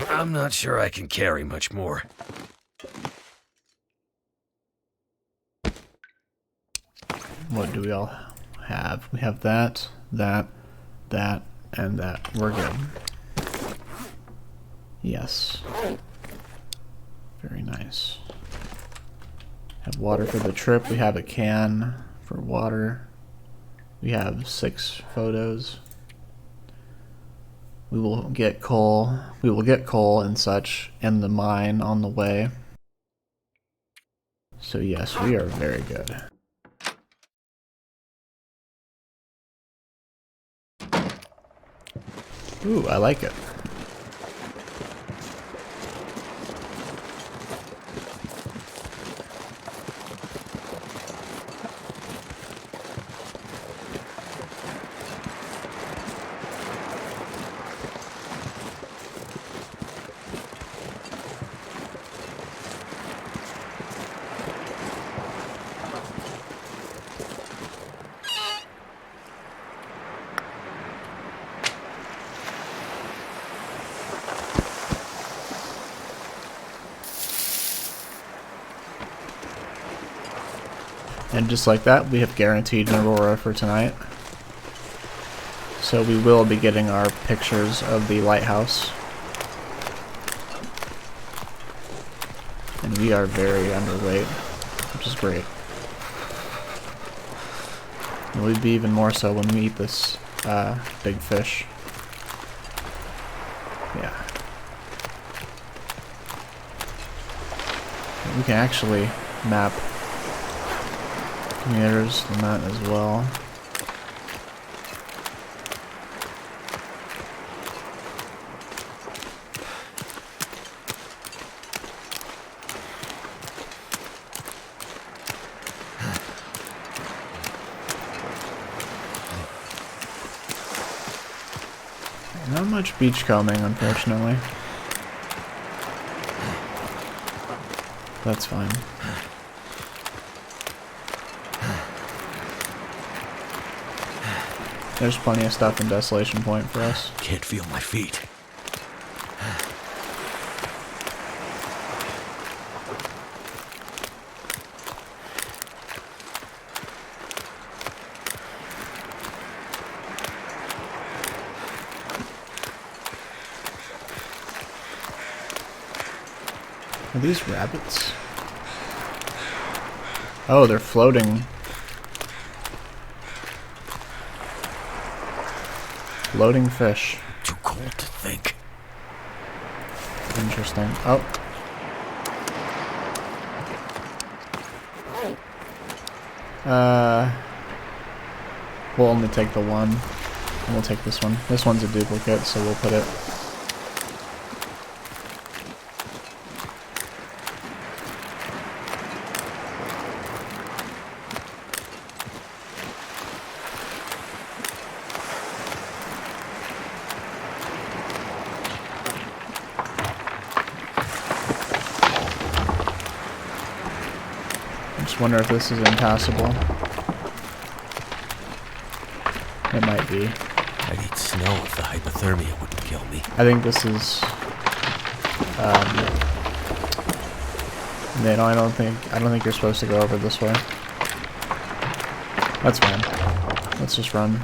I'm not sure I can carry much more. What do we all have? We have that, that, that, and that. We're good. Yes. Very nice. Have water for the trip. We have a can for water. We have 6 photos. We will get coal. We will get coal and such in the mine on the way. So yes, we are very good. Ooh, I like it. And just like that, we have guaranteed an Aurora for tonight. So we will be getting our pictures of the lighthouse. And we are very underweight, which is great. And we'd be even more so when we eat this big fish. Yeah. We can actually map meters on that as well. Not much beachcombing, unfortunately. That's fine. There's plenty of stuff in Desolation Point for us. Can't feel my feet. Are these rabbits? Oh, they're floating. Floating fish. Too cold to think. Interesting. Oh. We'll only take the one. And we'll take this one. This one's a duplicate, so we'll put it. Just wonder if this is impassable. It might be. I'd eat snow if the hypothermia wouldn't kill me. I think this is. No, I don't think you're supposed to go over this way. That's fine. Let's just run.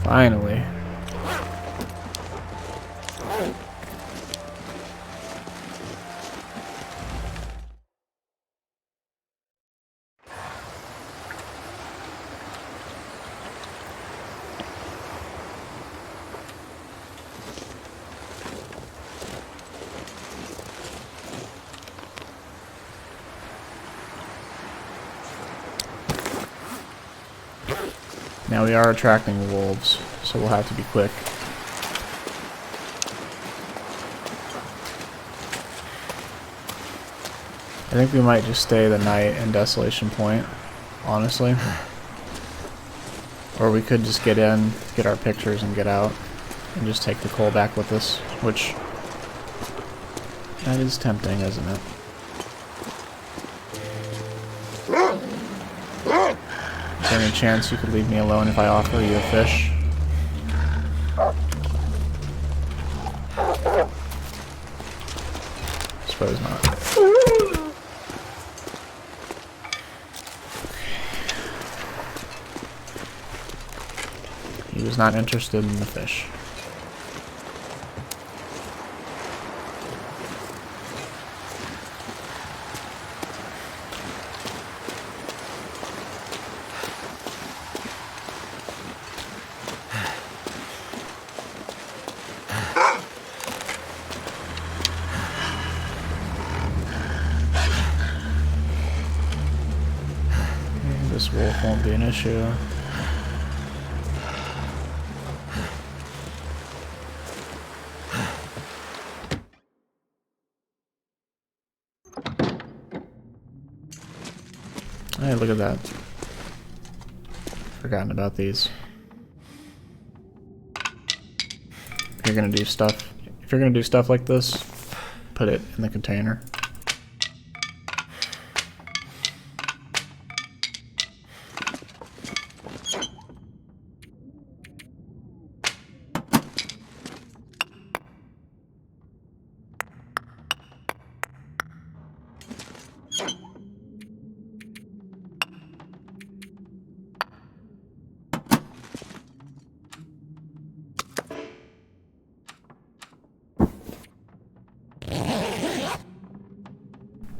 Finally. Now we are attracting wolves, so we'll have to be quick. I think we might just stay the night in Desolation Point, honestly. Or we could just get in, get our pictures, and get out, and just take the coal back with us, which That is tempting, isn't it? Is there any chance you could leave me alone if I offer you a fish? Suppose not. He was not interested in the fish. This wolf won't be an issue. Hey, look at that. Forgotten about these. If you're gonna do stuff like this, put it in the container.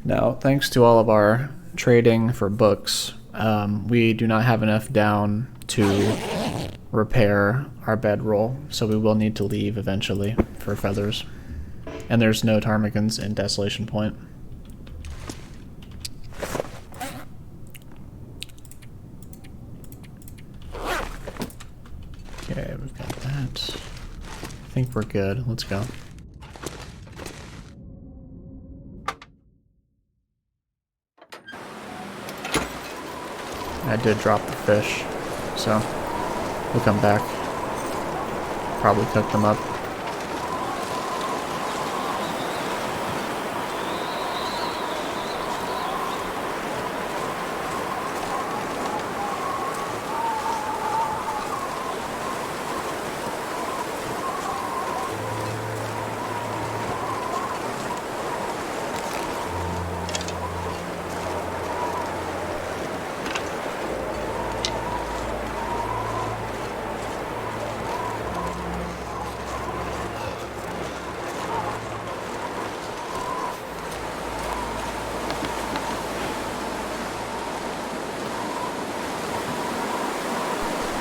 Now, thanks to all of our trading for books, we do not have enough down to repair our bedroll, so we will need to leave eventually for feathers. And there's no ptarmigans in Desolation Point. Okay, we've got that. I think we're good. Let's go. I did drop the fish, so we'll come back. Probably cook them up.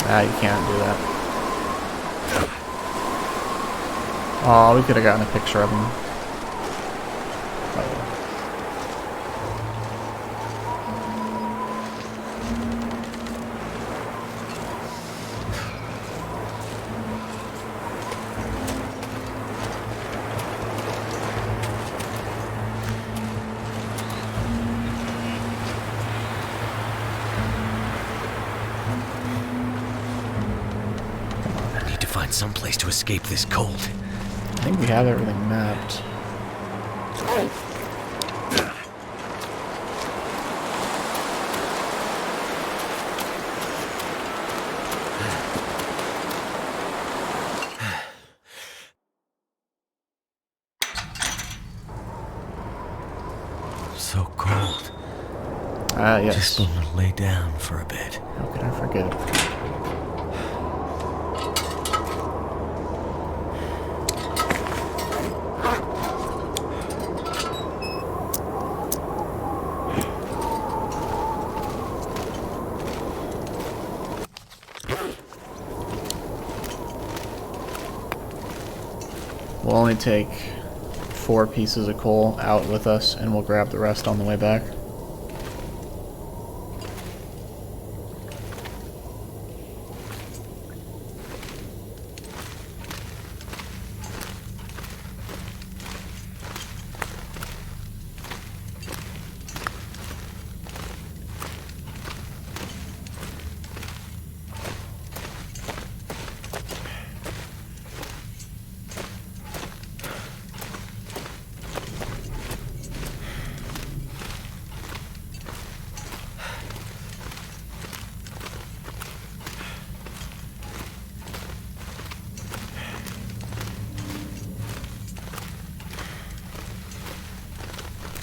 Ah, you can't do that. Oh, we could have gotten a picture of him. Oh. Find some place to escape this cold. I think we have everything mapped. So cold. Yes. Just want to lay down for a bit. How could I forget? We'll only take 4 pieces of coal out with us, and we'll grab the rest on the way back.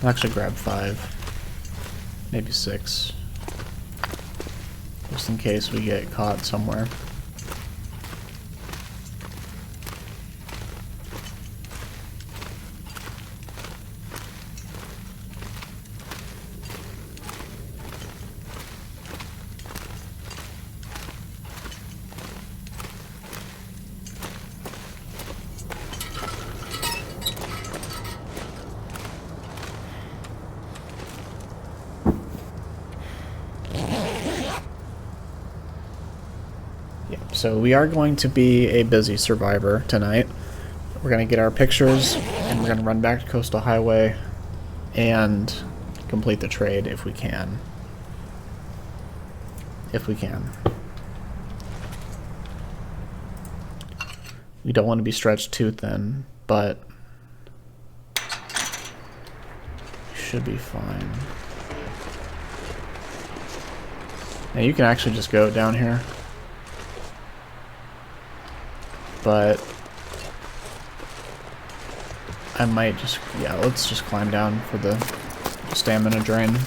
I'll actually grab 5. Maybe 6. Just in case we get caught somewhere. So we are going to be a busy survivor tonight. We're going to get our pictures, and we're going to run back to Coastal Highway and complete the trade if we can. If we can. We don't want to be stretched too thin, but we should be fine. Now you can actually just go down here. But I might just, yeah, let's just climb down for the stamina drain.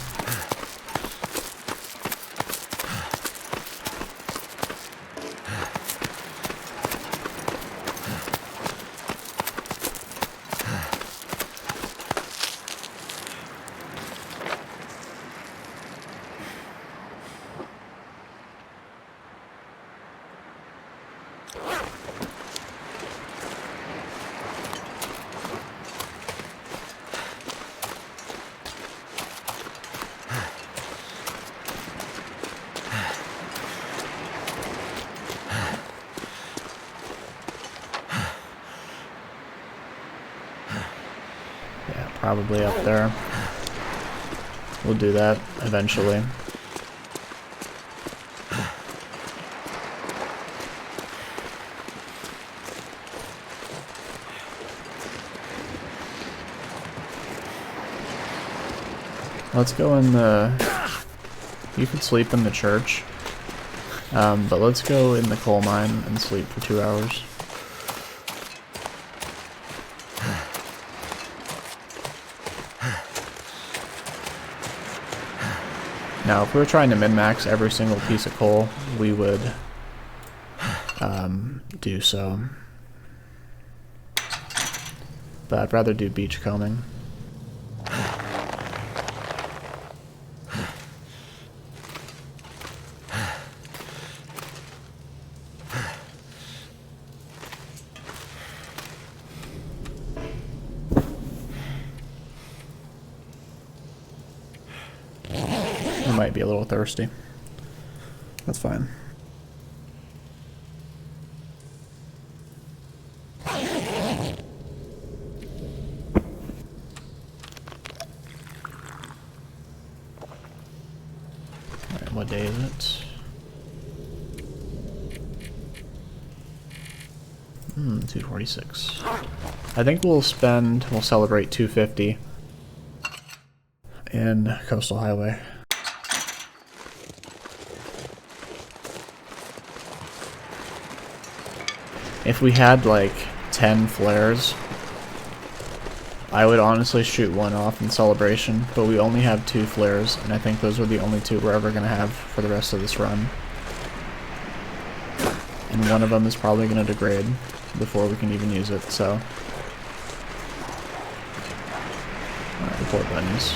Probably up there. We'll do that eventually. Let's go in the... You could sleep in the church. But let's go in the coal mine and sleep for 2 hours. Now, if we were trying to min-max every single piece of coal, we would do so. But I'd rather do beachcombing. Might be a little thirsty. That's fine. Alright, what day is it? 2:46. I think we'll celebrate 250 in Coastal Highway. If we had like 10 flares, I would honestly shoot one off in celebration, but we only have 2 flares, and I think those are the only 2 we're ever going to have for the rest of this run. And one of them is probably going to degrade before we can even use it, so... Alright, report bunnies.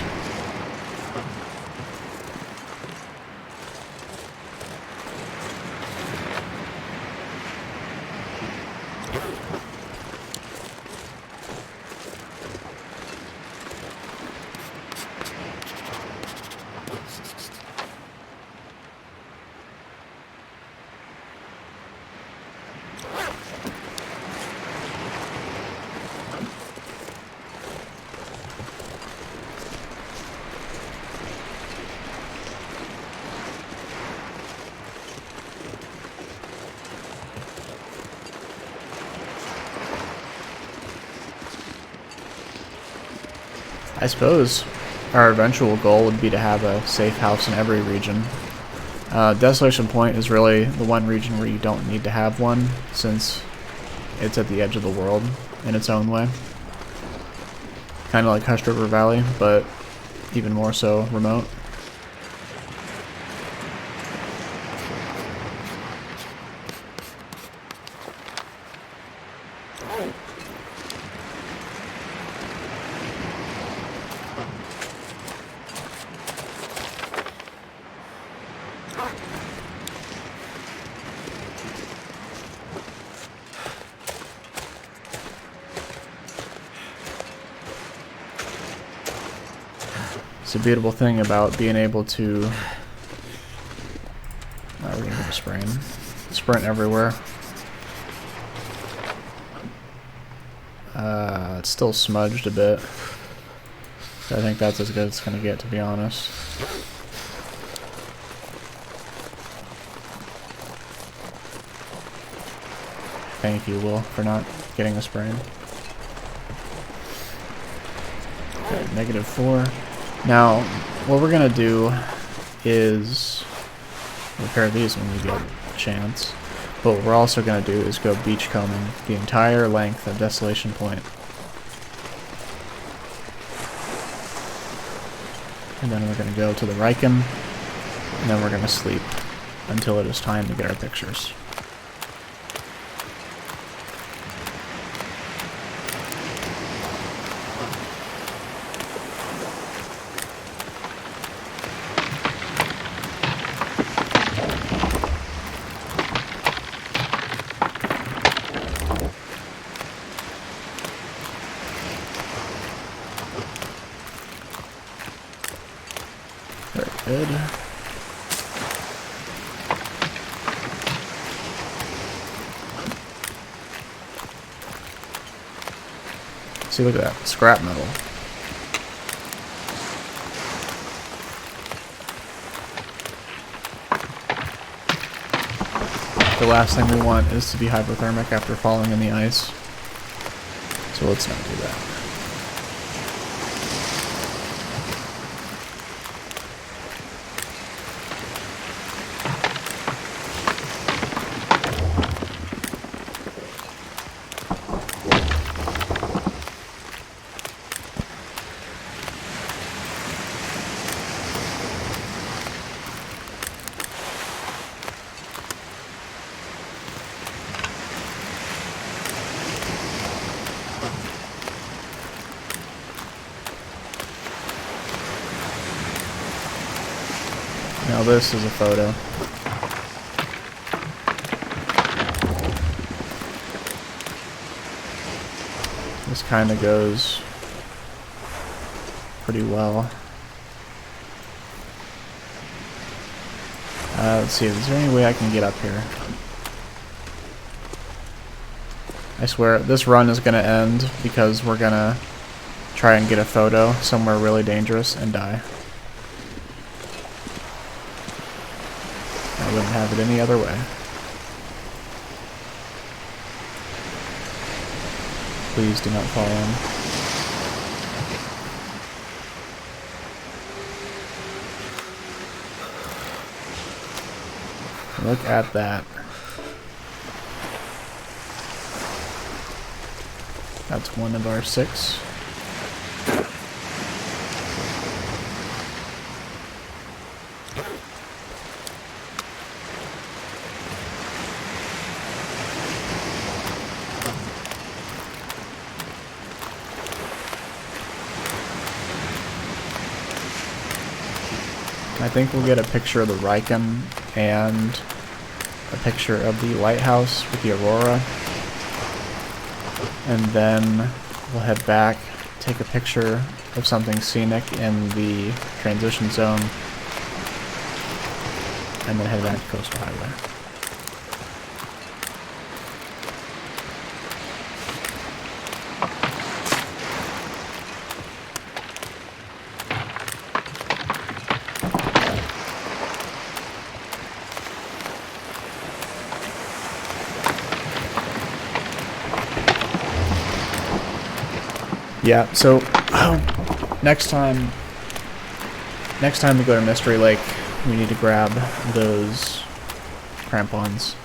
I suppose our eventual goal would be to have a safe house in every region. Desolation Point is really the one region where you don't need to have one, since it's at the edge of the world in its own way. Kind of like Hushed River Valley, but even more so remote. It's a beautiful thing about being able to we're gonna go sprint everywhere. It's still smudged a bit. I think that's as good as it's gonna get, to be honest. Thank you, Will, for not getting a sprain. Okay, -4. Now, what we're gonna do is repair these when we get a chance. But what we're also gonna do is go beachcombing the entire length of Desolation Point. And then we're gonna go to the Riken, and then we're gonna sleep until it is time to get our pictures. Very good. See, look at that. Scrap metal. The last thing we want is to be hypothermic after falling in the ice. So let's not do that. Now this is a photo. This kind of goes pretty well. Let's see, is there any way I can get up here? I swear, this run is going to end because we're going to try and get a photo somewhere really dangerous and die. I wouldn't have it any other way. Please do not fall in. Look at that. That's one of our 6. I think we'll get a picture of the Riken and a picture of the lighthouse with the Aurora. And then we'll head back, take a picture of something scenic in the transition zone, and then head back to Coastal Highway. Yeah, so next time we go to Mystery Lake, we need to grab those crampons.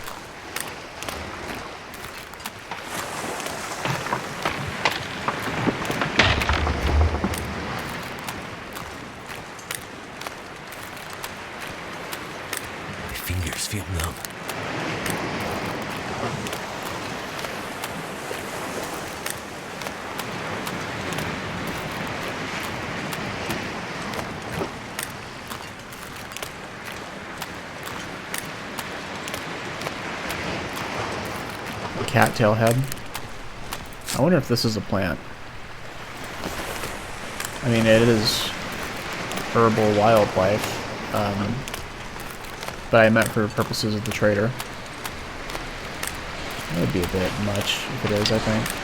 cattail head. I wonder if this is a plant. I mean, it is herbal wildlife, but I meant for purposes of the trader. That would be a bit much if it is, I think.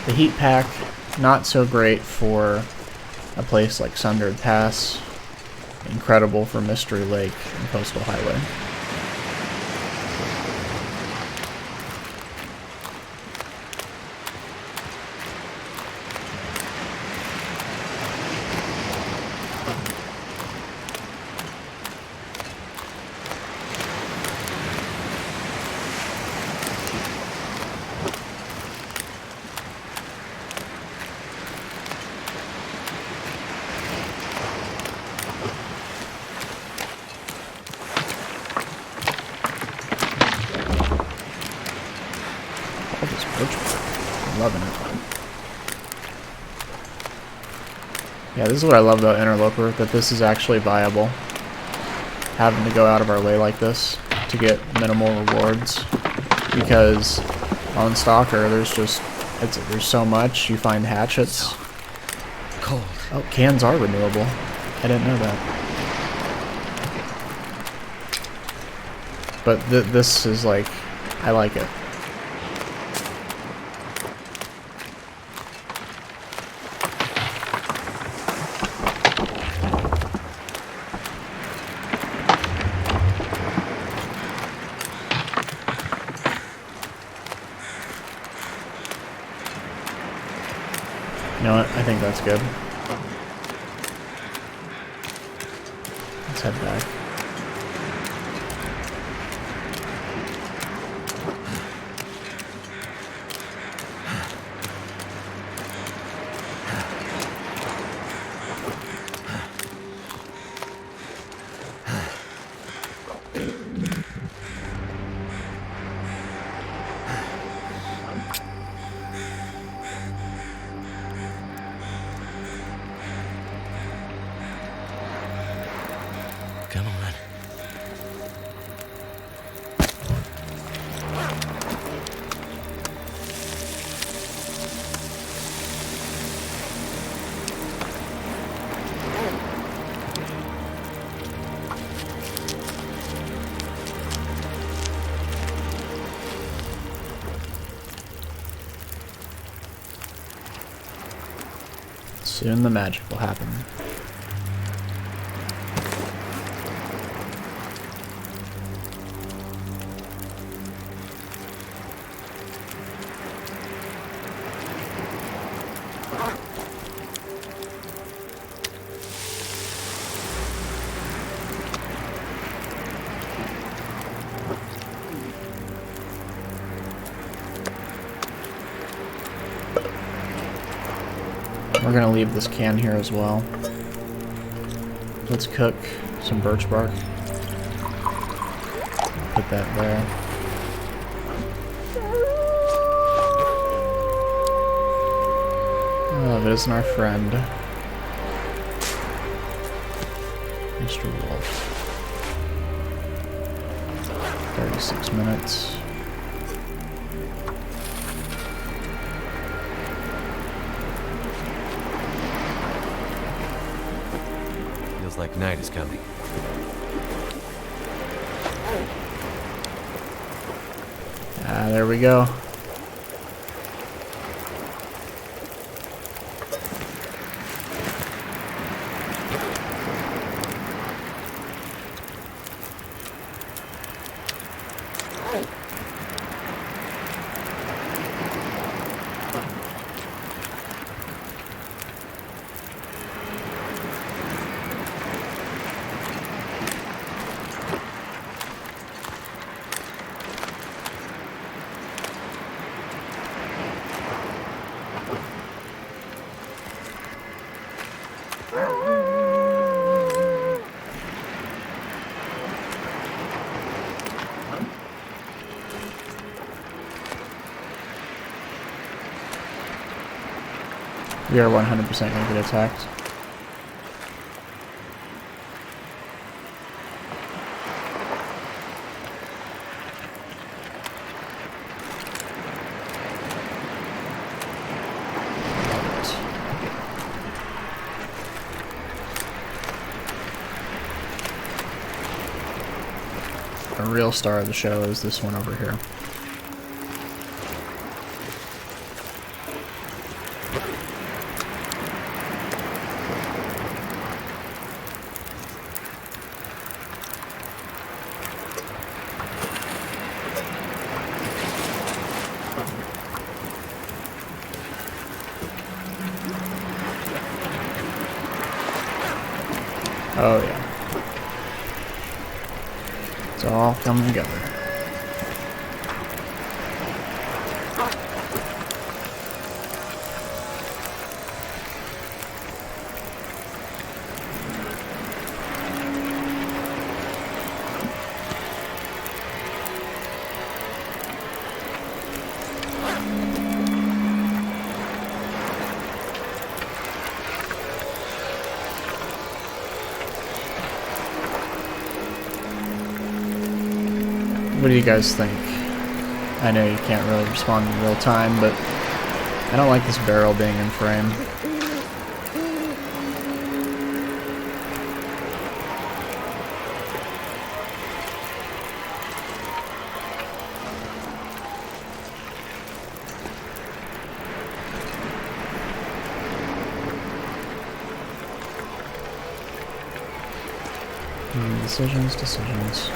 The heat pack, not so great for a place like Sundered Pass. Incredible for Mystery Lake and Coastal Highway. All this birch bark. I'm loving it. Yeah, this is what I love about Interloper, that this is actually viable. Having to go out of our way like this to get minimal rewards. Because on Stalker, there's just, there's so much. You find hatchets. Cold. Oh, cans are renewable. I didn't know that. But this is like, I like it. You know what? I think that's good. Let's head back. Come on. Soon the magic will happen. We're gonna leave this can here as well. Let's cook some birch bark. Put that there. Oh, it isn't our friend, Mr. Wolf. 36 minutes. Feels like night is coming. Ah, there we go. We are 100% gonna get attacked. A real star of the show is this one over here. Oh yeah. It's all coming together. What do you guys think? I know you can't really respond in real time, but I don't like this barrel being in frame. Decisions.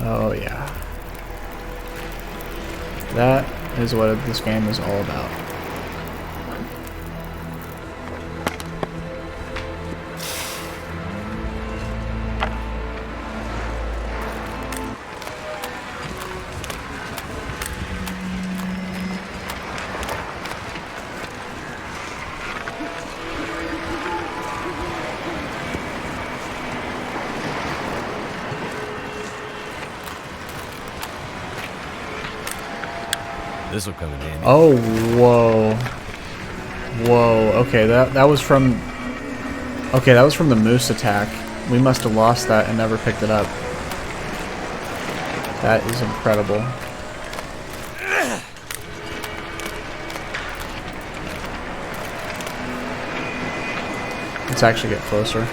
Oh yeah. That is what this game is all about. This will come in handy. Oh, whoa. Whoa. Okay, that was from... Okay, that was from the moose attack. We must have lost that and never picked it up. That is incredible. Let's actually get closer.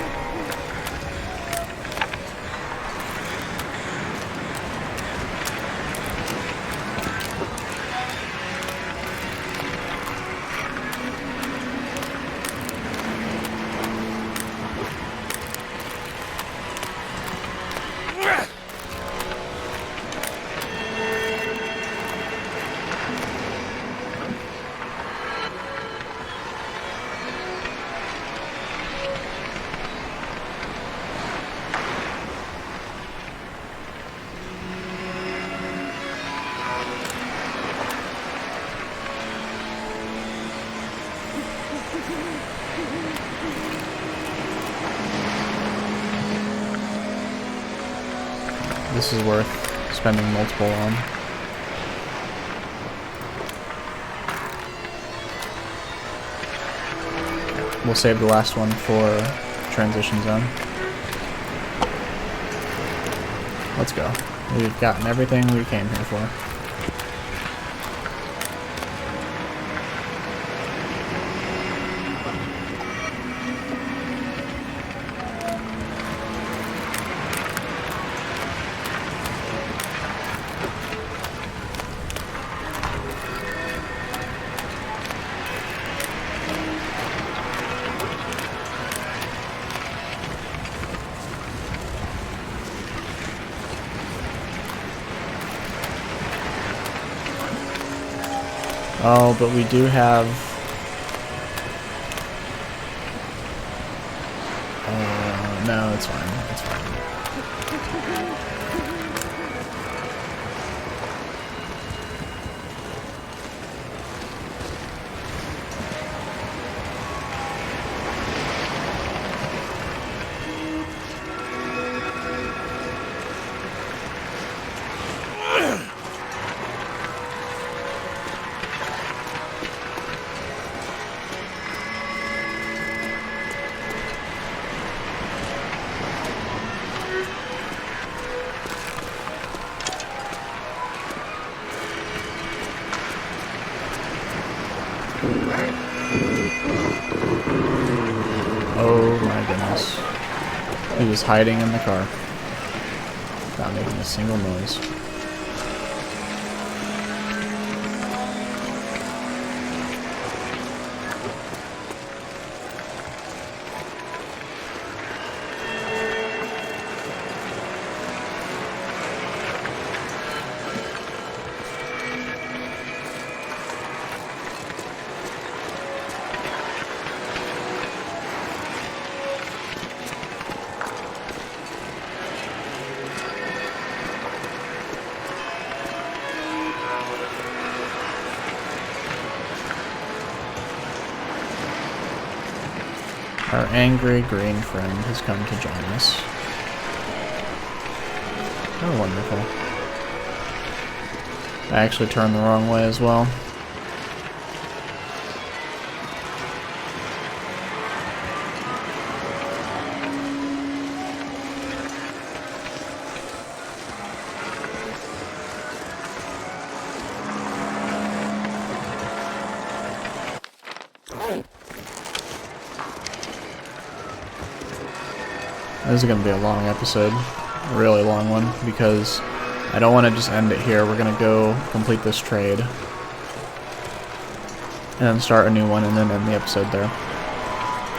This is worth spending multiple on. We'll save the last one for transition zone. Let's go. We've gotten everything we came here for. Oh, but we do have... no, it's fine. It's fine. He was hiding in the car. Not making a single noise. Our angry green friend has come to join us. Oh, wonderful. I actually turned the wrong way as well. This is going to be a long episode, a really long one, because I don't want to just end it here. We're going to go complete this trade, and then start a new one, and then end the episode there.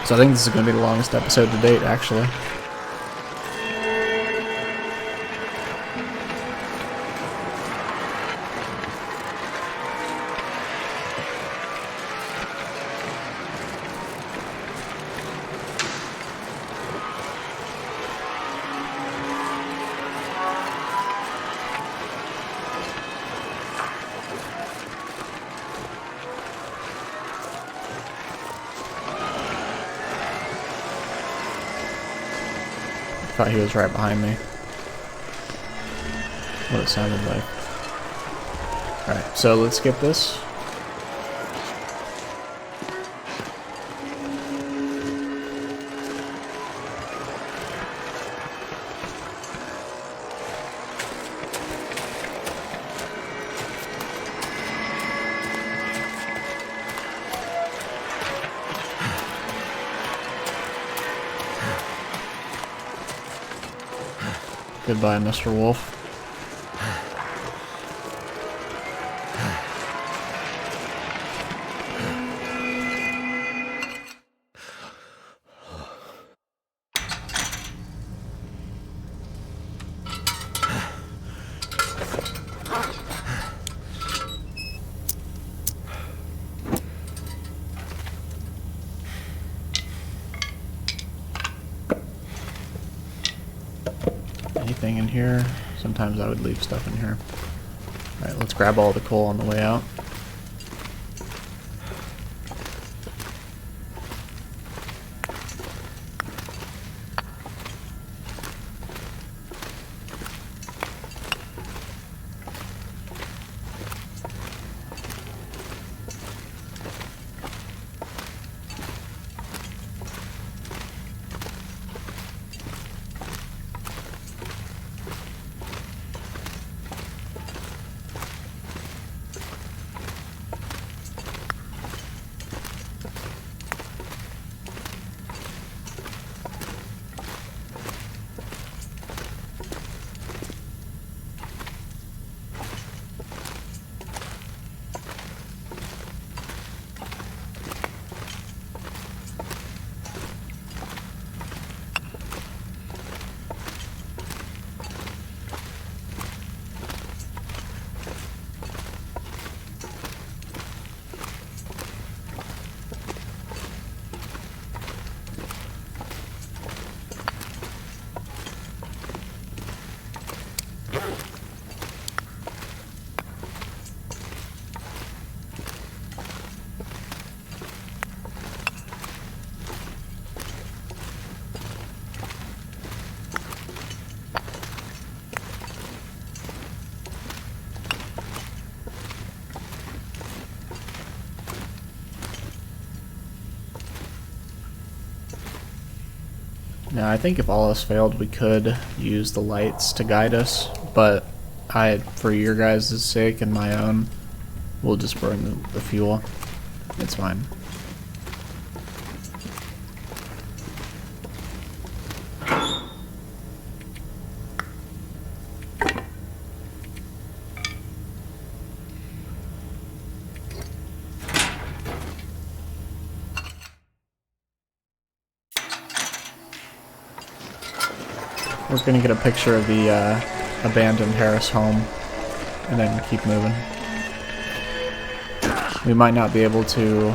So I think this is going to be the longest episode to date, actually. Thought he was right behind me. What it sounded like. Alright, so let's get this. Goodbye, Mr. Wolf. Anything in here? Sometimes I would leave stuff in here. Alright, let's grab all the coal on the way out. Now, I think if all else failed, we could use the lights to guide us, but for your guys' sake and my own, we'll just burn the fuel. It's fine. We're gonna get a picture of the abandoned Harris home and then keep moving. We might not be able to.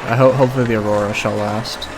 Hopefully the Aurora shall last.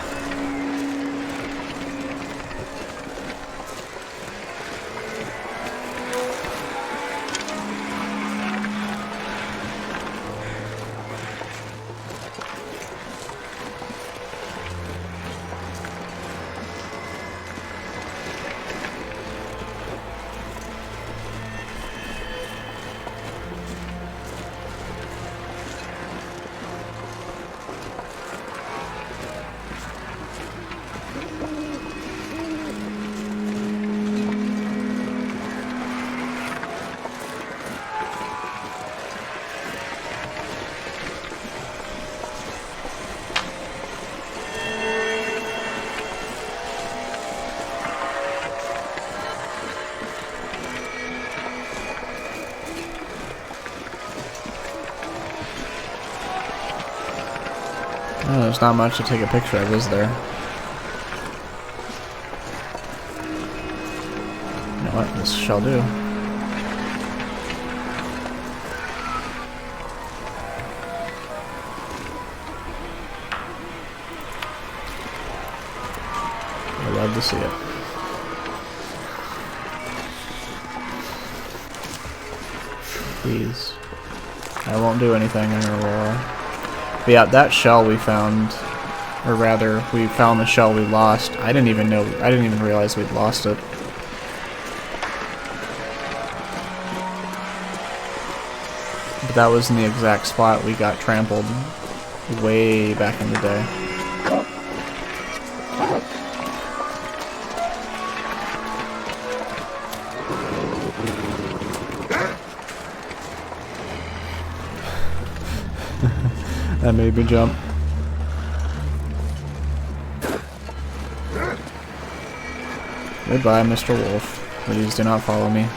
Oh, there's not much to take a picture of, is there? You know what? This shall do. I'd love to see it. Please. I won't do anything in Aurora. But yeah, that shell we found, or rather, we found the shell we lost. I didn't even realize we'd lost it. But that was in the exact spot we got trampled way back in the day. That made me jump. Goodbye, Mr. Wolf. Please do not follow me.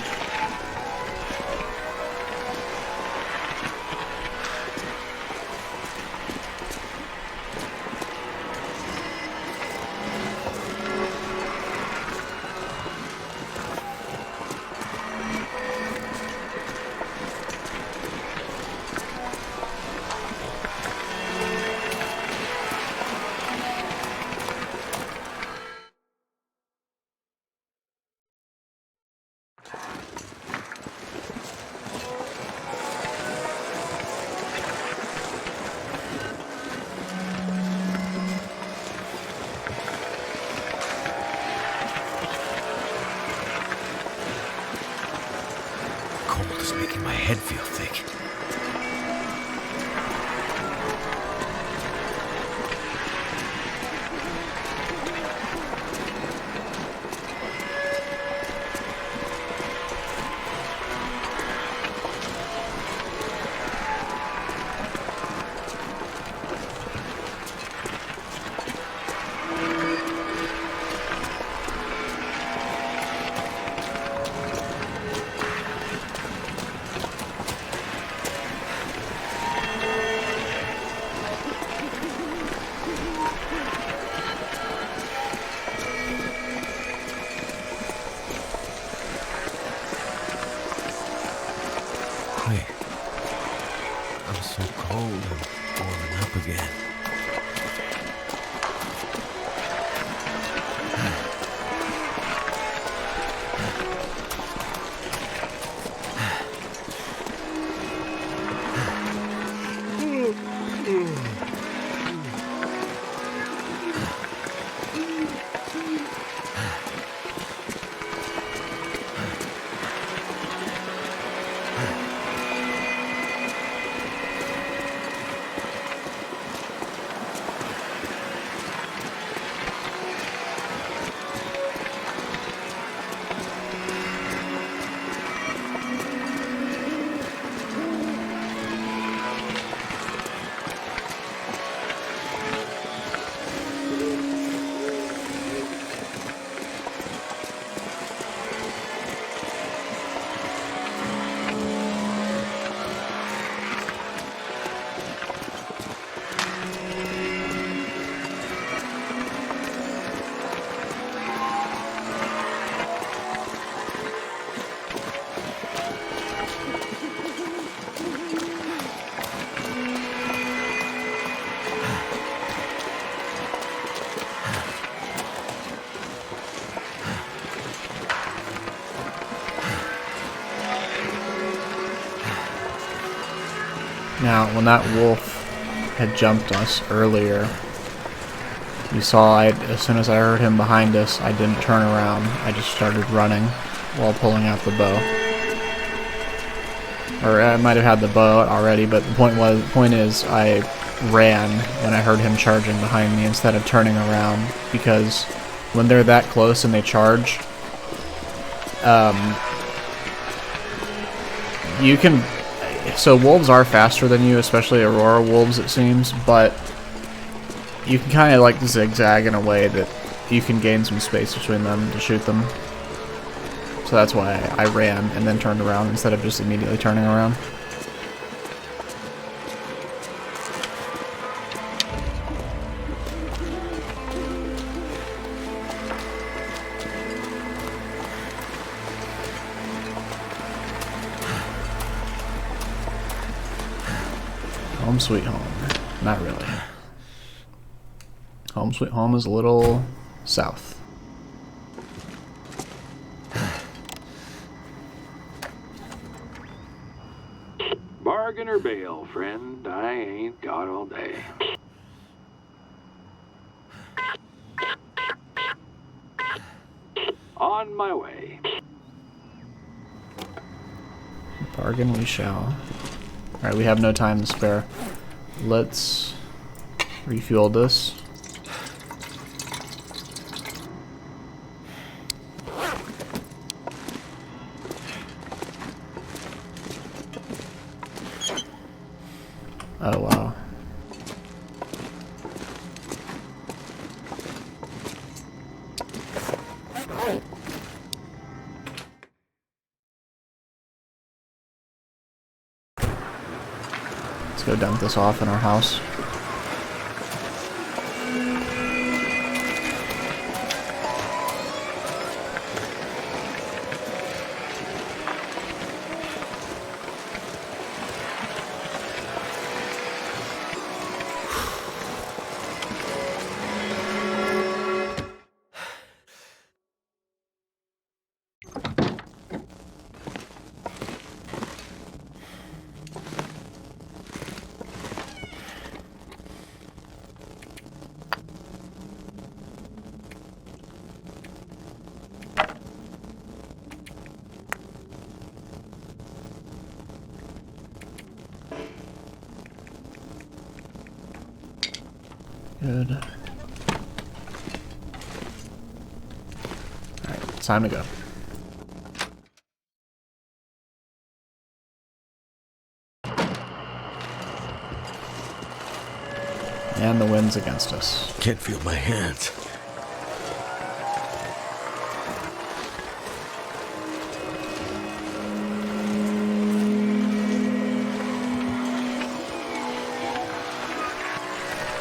Making my head feel thick. Now, when that wolf had jumped us earlier, you saw as soon as I heard him behind us, I didn't turn around. I just started running while pulling out the bow. Or I might have had the bow already, but the point is I ran when I heard him charging behind me instead of turning around, because when they're that close and they charge, you can... So wolves are faster than you, especially Aurora wolves, it seems, but you can kind of like zigzag in a way that you can gain some space between them to shoot them. So that's why I ran and then turned around instead of just immediately turning around. Home sweet home. Not really. Home sweet home is a little south. Bargain or bail, friend. I ain't got all day. On my way. Bargain we shall. Alright, we have no time to spare. Let's refuel this. Oh wow. Let's go dump this off in our house. Good. Alright, it's time to go. And the wind's against us. Can't feel my hands.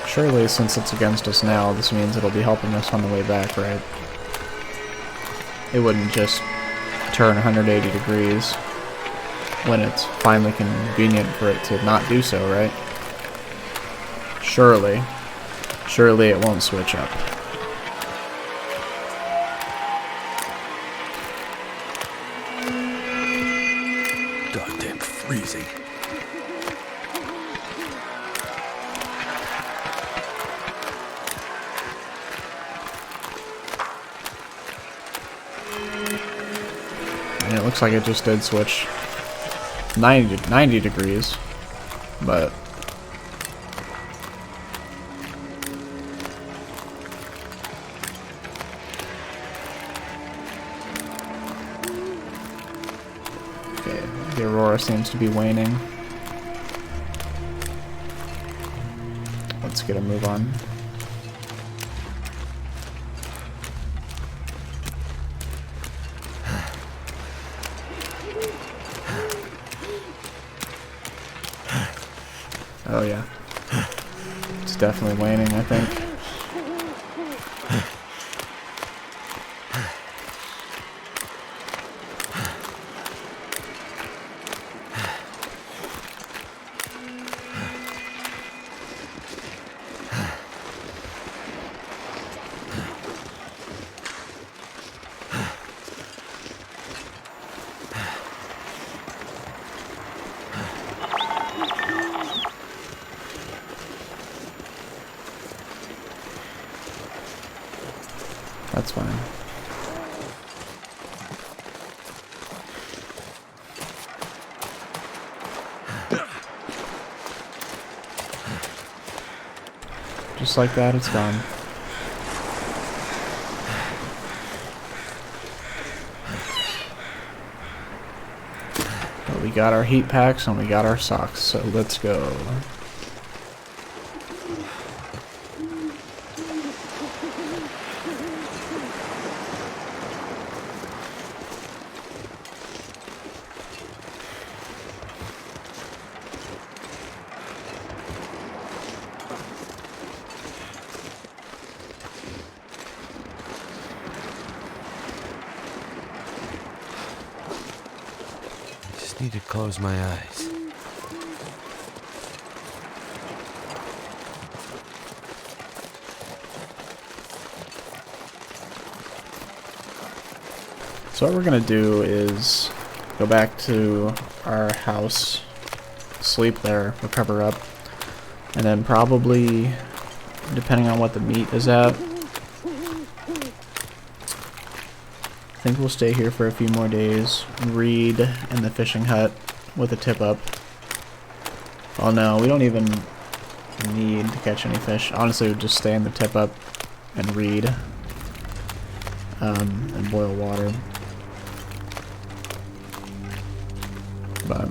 Surely, since it's against us now, this means it'll be helping us on the way back, right? It wouldn't just turn 180 degrees when it's finally convenient for it to not do so, right? Surely. Surely it won't switch up. Goddamn freezing. And it looks like it just did switch 90 degrees, but okay, the Aurora seems to be waning. Let's get a move on. Oh yeah. It's definitely waning, I think. That's fine. Just like that, it's gone. But we got our heat packs and we got our socks, so let's go. Need to close my eyes. So what we're gonna do is go back to our house, sleep there, recover up, and then probably, depending on what the meat is at, I think we'll stay here for a few more days, read in the fishing hut with a tip up. Oh no, we don't even need to catch any fish. Honestly, we'll just stay in the tip up and read, and boil water. But,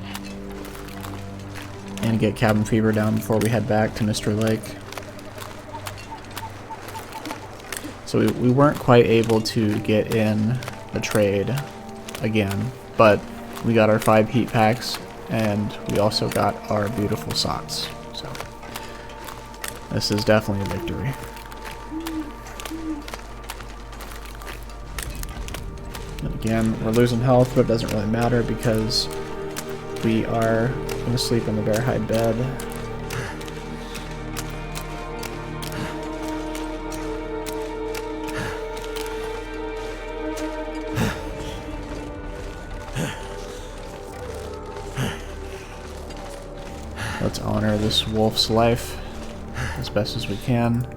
and get cabin fever down before we head back to Mr. Lake. So we weren't quite able to get in the trade again, but we got our 5 heat packs and we also got our beautiful socks. So this is definitely a victory. And again, we're losing health, but it doesn't really matter because we are going to sleep in the bear hide bed. Let's honor this wolf's life as best as we can.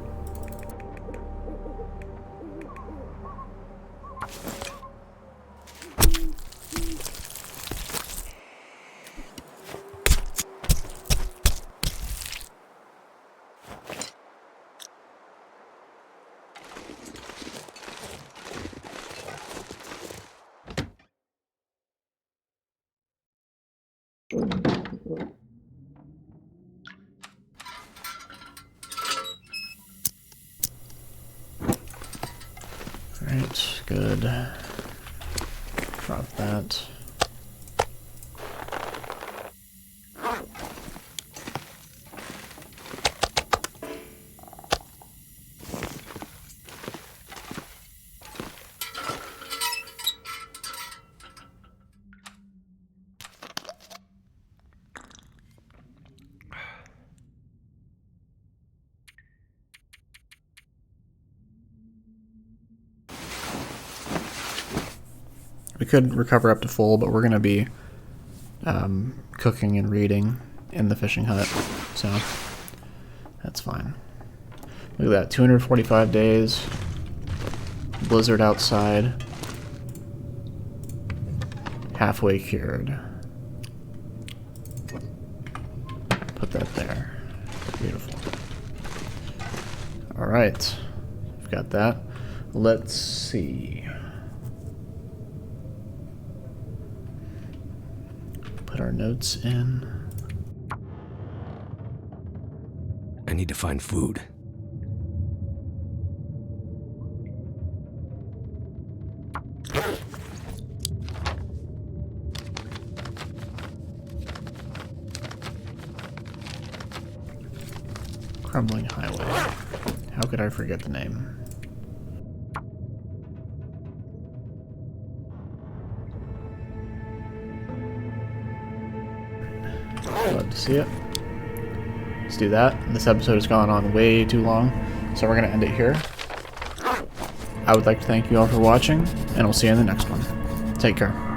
Alright, good. Drop that. We could recover up to full, but we're going to be cooking and reading in the fishing hut, so that's fine. Look at that, 245 days, blizzard outside, halfway cured. Put that there. Beautiful. Alright, we've got that. Let's see. Put our notes in. I need to find food. Crumbling Highway. How could I forget the name? Glad to see it. Let's do that. This episode has gone on way too long, so we're going to end it here. I would like to thank you all for watching, and we'll see you in the next one. Take care.